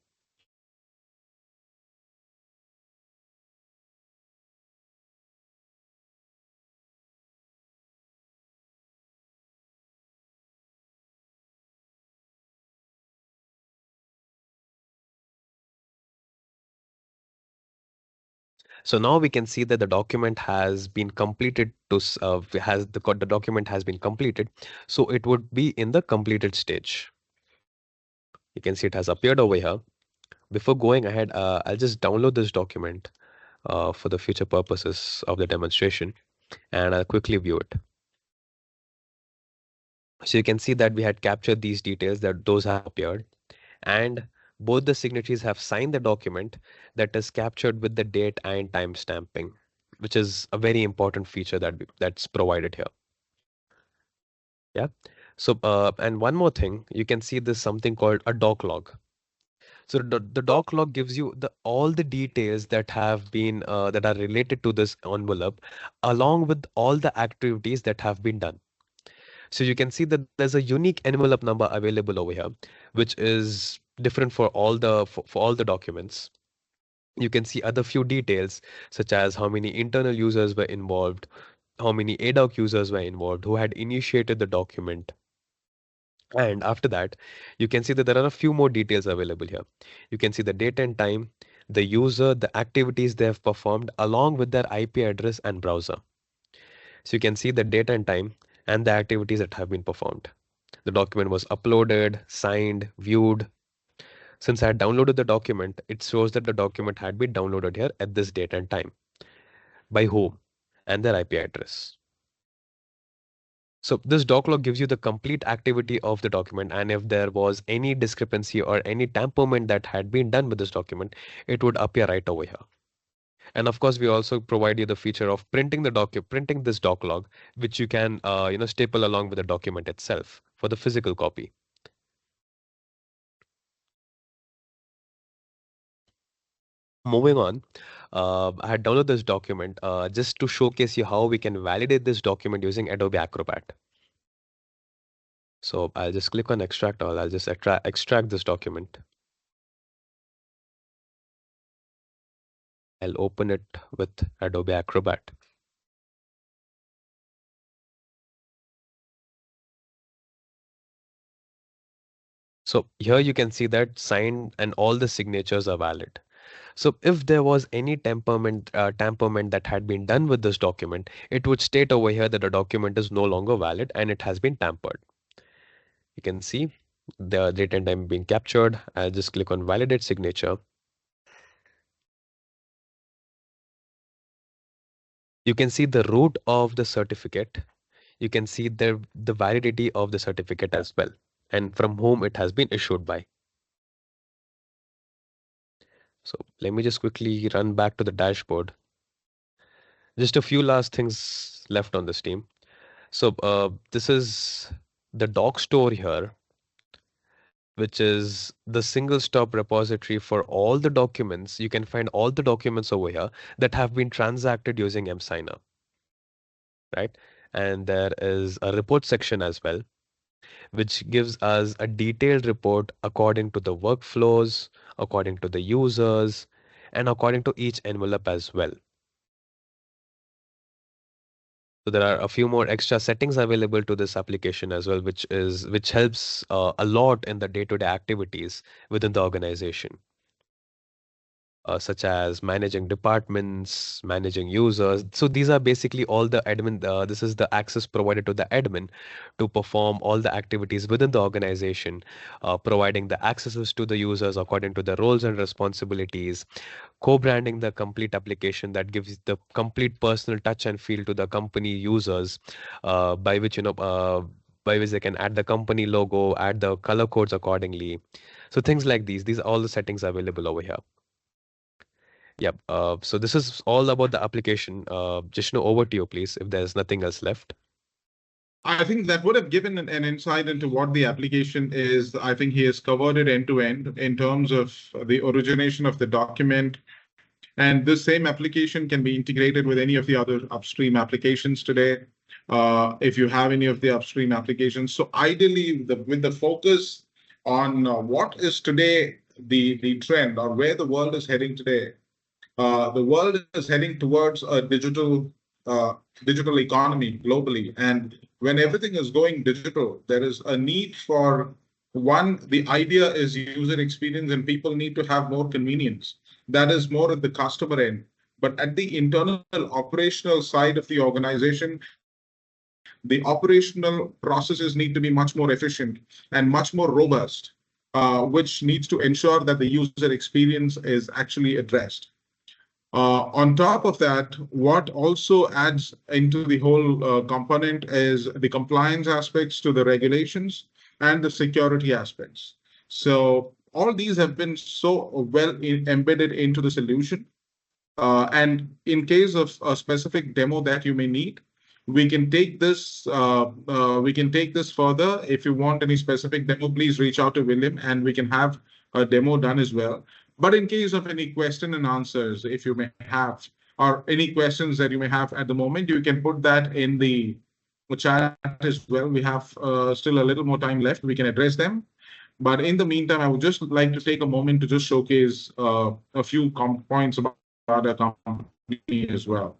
So now we can see that the document has been completed the document has been completed. So it would be in the completed stage. You can see it has appeared over here. Before going ahead, I'll just download this document for the future purposes of the demonstration, and I'll quickly view it. So you can see that we had captured these details, that those have appeared, and both the signatories have signed the document that is captured with the date and time stamping, which is a very important feature that's provided here. Yeah. So and one more thing, you can see this something called a doc log. So the doc log gives you all the details that have been that are related to this envelope, along with all the activities that have been done. So you can see that there's a unique envelope number available over here, which is different for all the documents. You can see other few details, such as how many internal users were involved, how many ADOC users were involved, who had initiated the document. And after that, you can see that there are a few more details available here. You can see the date and time, the user, the activities they have performed, along with their IP address and browser. So you can see the date and time and the activities that have been performed. The document was uploaded, signed, viewed. Since I had downloaded the document, it shows that the document had been downloaded here at this date and time. By whom? And their IP address. So this doc log gives you the complete activity of the document, and if there was any discrepancy or any tamperment that had been done with this document, it would appear right over here. And of course, we also provide you the feature of printing this doc log, which you can staple along with the document itself for the physical copy. Moving on, I had downloaded this document just to showcase you how we can validate this document using Adobe Acrobat. So I'll just click on extract all. I'll just extract this document. I'll open it with Adobe Acrobat. So here you can see that signed and all the signatures are valid. So if there was any tamperment that had been done with this document, it would state over here that the document is no longer valid and it has been tampered. You can see the date and time being captured. I'll just click on validate signature. You can see the root of the certificate. You can see the validity of the certificate as well, and from whom it has been issued by. So let me just quickly run back to the dashboard. Just a few last things left on this team. So this is the doc store here, which is the single stop repository for all the documents. You can find all the documents over here that have been transacted using emSigner, right? And there is a report section as well, which gives us a detailed report according to the workflows, according to the users, and according to each envelope as well. So there are a few more extra settings available to this application as well, which helps a lot in the day-to-day activities within the organization. such as managing departments, managing users. So these are basically all the admin. This is the access provided to the admin to perform all the activities within the organization, providing the accesses to the users according to the roles and responsibilities, co-branding the complete application that gives the complete personal touch and feel to the company users, by which by which they can add the company logo, add the color codes accordingly. So things like these are all the settings available over here. Yep. So this is all about the application. Jishnu, over to you, please, if there's nothing else left. I think that would have given an insight into what the application is. I think he has covered it end to end in terms of the origination of the document. And this same application can be integrated with any of the other upstream applications today, if you have any of the upstream applications. So ideally, with the focus on what is today the trend or where the world is heading today, the world is heading towards a digital economy globally. And when everything is going digital, there is a need for one, the idea is user experience, and people need to have more convenience. That is more at the customer end. But at the internal operational side of the organization, the operational processes need to be much more efficient and much more robust, which needs to ensure that the user experience is actually addressed. On top of that, what also adds into the whole component is the compliance aspects to the regulations and the security aspects. So all these have been so well embedded into the solution. And in case of a specific demo that you may need, we can take this further. If you want any specific demo, please reach out to William and we can have a demo done as well. But in case of any question and answers, if you may have, or any questions that you may have at the moment, you can put that in the chat as well. We have still a little more time left. We can address them. But in the meantime, I would just like to take a moment to just showcase a few points about our company as well,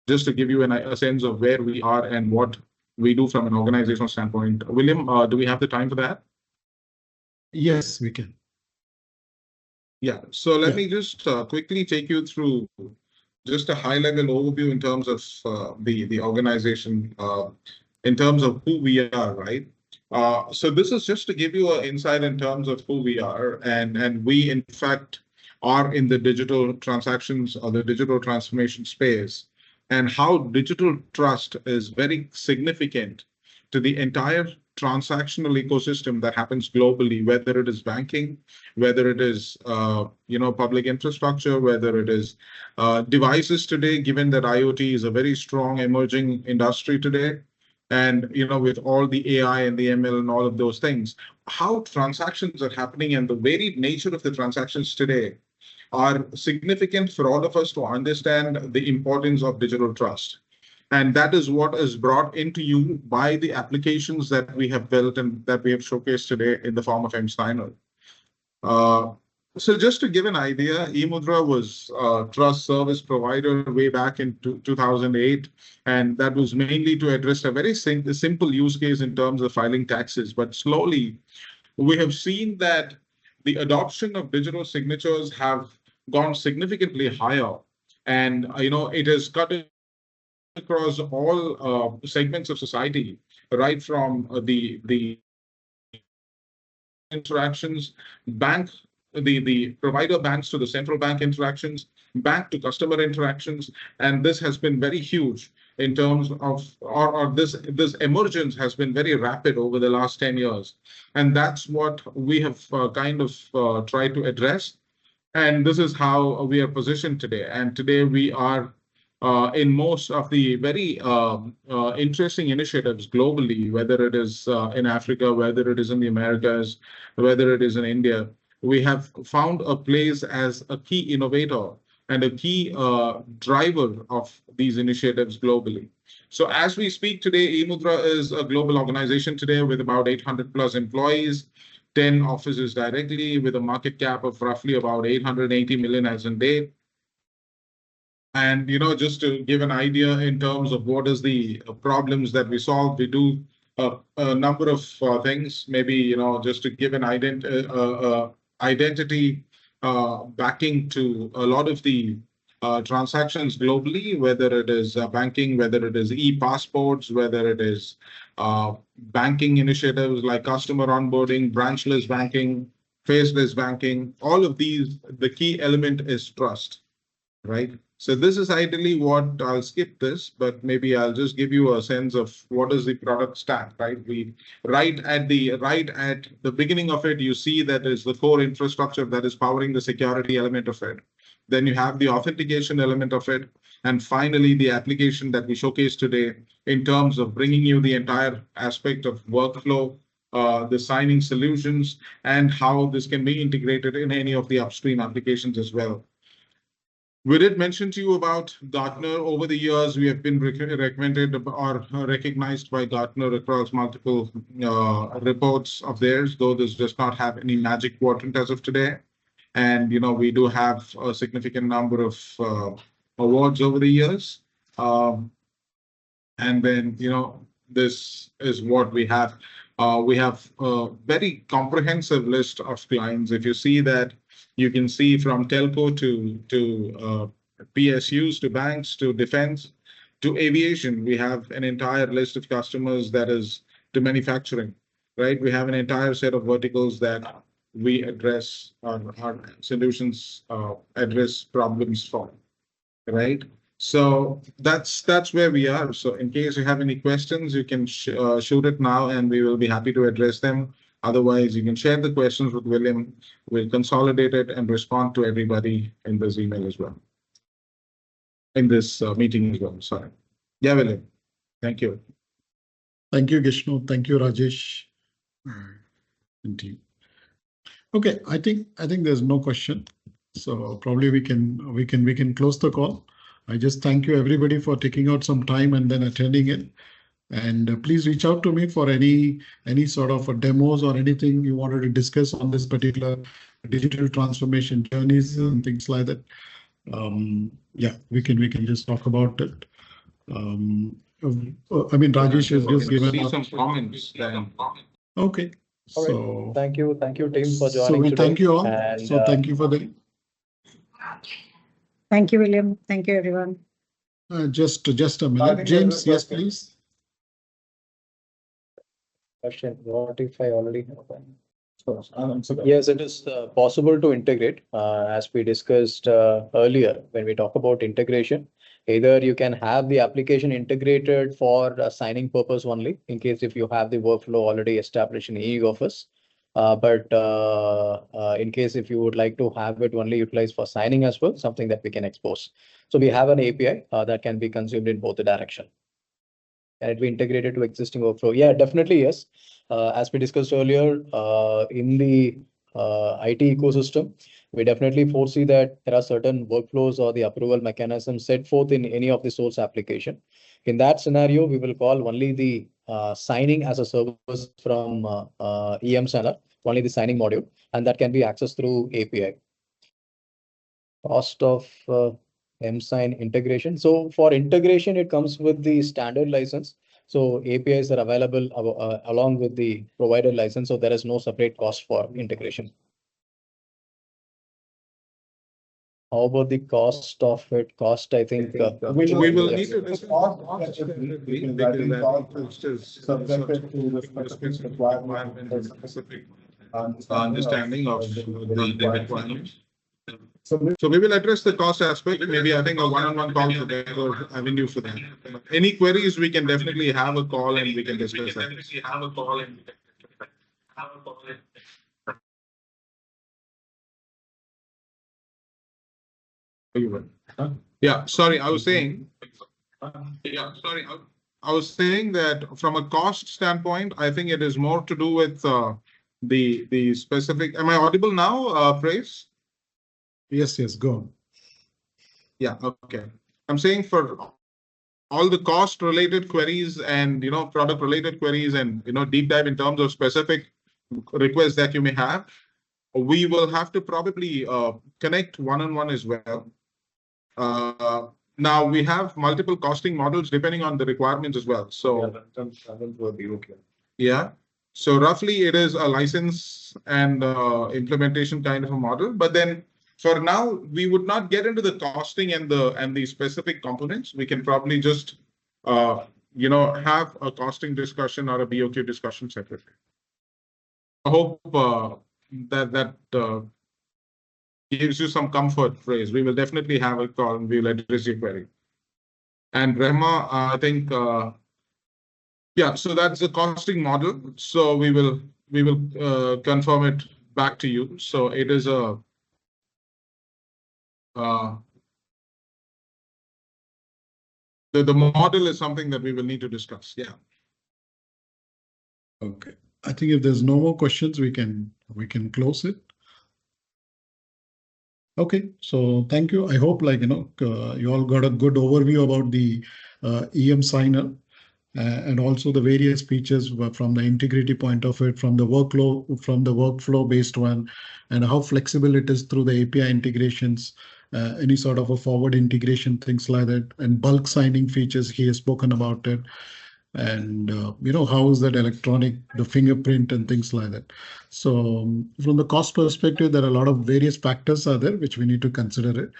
just to give you a sense of where we are and what we do from an organizational standpoint. William, do we have the time for that? Yes, we can. Yeah, so let me just quickly take you through just a high-level overview in terms of the organization, in terms of who we are, right? So this is just to give you an insight in terms of who we are, and we in fact are in the digital transactions or the digital transformation space, and how digital trust is very significant to the entire transactional ecosystem that happens globally, whether it is banking, whether it is public infrastructure, whether it is devices today, given that IoT is a very strong emerging industry today. And with all the AI and the ML and all of those things, how transactions are happening and the varied nature of the transactions today are significant for all of us to understand the importance of digital trust. And that is what is brought into you by the applications that we have built and that we have showcased today in the form of emSigner. So just to give an idea, eMudhra was a trust service provider way back in 2008, and that was mainly to address a very simple use case in terms of filing taxes. But slowly, we have seen that the adoption of digital signatures have gone significantly higher, and it has cut across all segments of society, right from the interactions, the provider banks to the central bank interactions, bank to customer interactions, and this has been very huge in terms of, or this emergence has been very rapid over the last 10 years, and that's what we have kind of tried to address, and this is how we are positioned today. And today we are in most of the very interesting initiatives globally, whether it is in Africa, whether it is in the Americas, whether it is in India. We have found a place as a key innovator and a key driver of these initiatives globally. So as we speak today, eMudhra is a global organization today with about 800 plus employees, 10 offices directly, with a market cap of roughly about 880 million as in date. And just to give an idea in terms of what is the problems that we solve, we do a number of things. Maybe just to give an identity, backing to a lot of the transactions globally, whether it is banking, whether it is e-passports, whether it is banking initiatives like customer onboarding, branchless banking, faceless banking. All of these, the key element is trust, right? So this is ideally what I'll skip this, but maybe I'll just give you a sense of what is the product stack, right? We right at the beginning of it, you see that is the core infrastructure that is powering the security element of it. Then you have the authentication element of it, and finally the application that we showcase today in terms of bringing you the entire aspect of workflow, the signing solutions, and how this can be integrated in any of the upstream applications as well. We did mention to you about Gartner. Over the years, we have been recommended or recognized by Gartner across multiple reports of theirs, though this does not have any magic quadrant as of today. And, we do have a significant number of awards over the years. And then, this is what we have. We have a very comprehensive list of clients. If you see that, you can see from telco to PSUs, to banks, to defense, to aviation. We have an entire list of customers that is to manufacturing, right? We have an entire set of verticals that we address, our solutions address problems for, right? So that's where we are. So in case you have any questions, you can shoot it now, and we will be happy to address them. Otherwise, you can share the questions with William. We'll consolidate it and respond to everybody in this email as well. In this meeting as well. Sorry. Yeah, William. Thank you. Thank you, Gishnu. Thank you, Rajesh. And team. Okay, I think there's no question. So probably we can close the call. I just thank you everybody for taking out some time and then attending it. And please reach out to me for any sort of demos or anything you wanted to discuss on this particular digital transformation journeys and things like that. Yeah, we can just talk about it. I mean, Rajesh has just given some comments. Okay. All so right. Thank you, team, for joining so we today. thank you all. And, so thank you for the. Thank you, William. Thank you, everyone. Just a minute, James. Yes, please. Question: what if I already have one? Yes, it is possible to integrate. As we discussed earlier, when we talk about integration, either you can have the application integrated for signing purpose only, in case if you have the workflow already established in e-office. But in case if you would like to have it only utilized for signing as well, something that we can expose. So we have an API that can be consumed in both the direction. Can it be integrated to existing workflow? Yeah, definitely yes. As we discussed earlier, in the IT ecosystem, we definitely foresee that there are certain workflows or the approval mechanisms set forth in any of the source application. In that scenario, we will call only the signing as a service from emSigner, only the signing module, and that can be accessed through API. Cost of emSign integration. So for integration, it comes with the standard license. So APIs are available along with the provided license. So there is no separate cost for integration. How about the cost of it? Cost, I think we will need to discuss cost separately, because that cost is subjected to the specific requirement and specific understanding of the requirements. So we will address the cost aspect. Maybe I think a one-on-one call is a better avenue for that. Any queries, we can definitely have a call and we can discuss that. Yeah, sorry, I was saying. I was saying that from a cost standpoint, I think it is more to do with the specific. Am I audible now, Praise? Yes, go on. Yeah, okay. I'm saying for all the cost related queries and, product related queries and, deep dive in terms of specific requests that you may have, we will have to probably connect one-on-one as well. Now we have multiple costing models depending on the requirements as well. So yeah. So roughly it is a license and implementation kind of a model, but then For now, we would not get into the costing and the specific components. We can probably just have a costing discussion or a BOQ discussion separately. I hope that gives you some comfort, phrase. We will definitely have a call and we will address your query. And Rehma, I think, yeah, so that's the costing model. So we will confirm it back to you. So it is a the model is something that we will need to discuss. Yeah. Okay. I think if there's no more questions, we can close it. Okay, so thank you. I hope you all got a good overview about the eMSigner and also the various features from the integrity point of it, from the workflow based one, and how flexible it is through the API integrations, any sort of a forward integration, things like that, and bulk signing features. He has spoken about it. And how is that the fingerprint and things like that. So from the cost perspective, there are a lot of various factors are there which we need to consider it,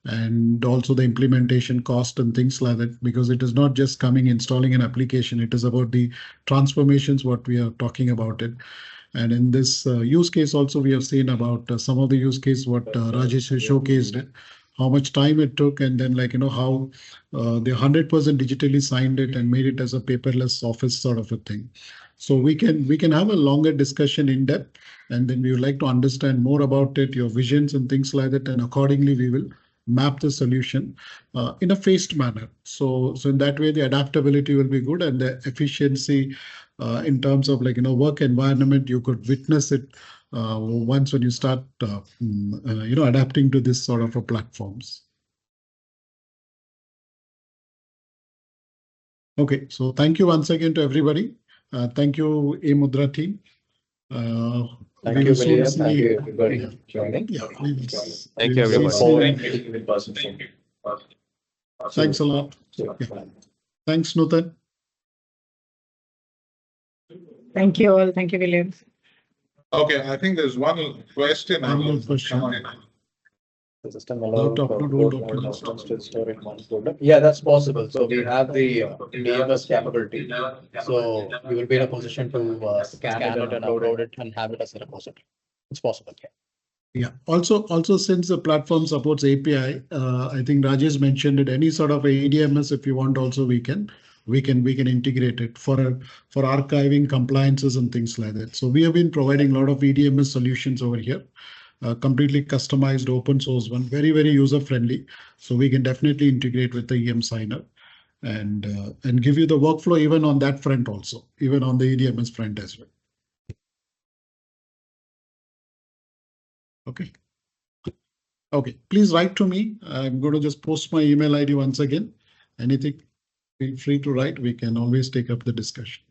and also the implementation cost and things like that, because it is not just installing an application. It is about the transformations what we are talking about it. And in this use case also, we have seen about some of the use case what Rajesh has showcased it, how much time it took, and then how they 100% digitally signed it and made it as a paperless office sort of a thing. So we can have a longer discussion in depth, and then we would like to understand more about it, your visions and things like that, and accordingly we will map the solution in a phased manner. So in that way, the adaptability will be good, and the efficiency in terms of work environment, you could witness it once when you start adapting to this sort of a platforms. Okay, so thank you once again to everybody. Thank you, eMudhra team. Thank you, William. Thank you, everybody, for joining. Yeah, Thank you, everyone. Thanks a lot. Yeah. Thanks, Nutan. Thank you all. Thank you, William. Okay, I think there's one question. One more question. The system How allows to for upload more all documents documents. to store in one folder. Yeah, that's possible. So we have the DMS capability. So we will be in a position to scan it and upload it and have it as a repository. It's possible. Yeah. Yeah. Also, since the platform supports API, I think Rajesh mentioned it. Any sort of a EDMS, if you want, also we can integrate it for archiving, compliances, and things like that. So we have been providing a lot of EDMS solutions over here, completely customized, open source one, very user friendly. So we can definitely integrate with the emSigner and give you the workflow even on that front also, even on the EDMS front as well. Okay. Okay, please write to me. I'm going to just post my email ID once again. Anything, feel free to write. We can always take up the discussion.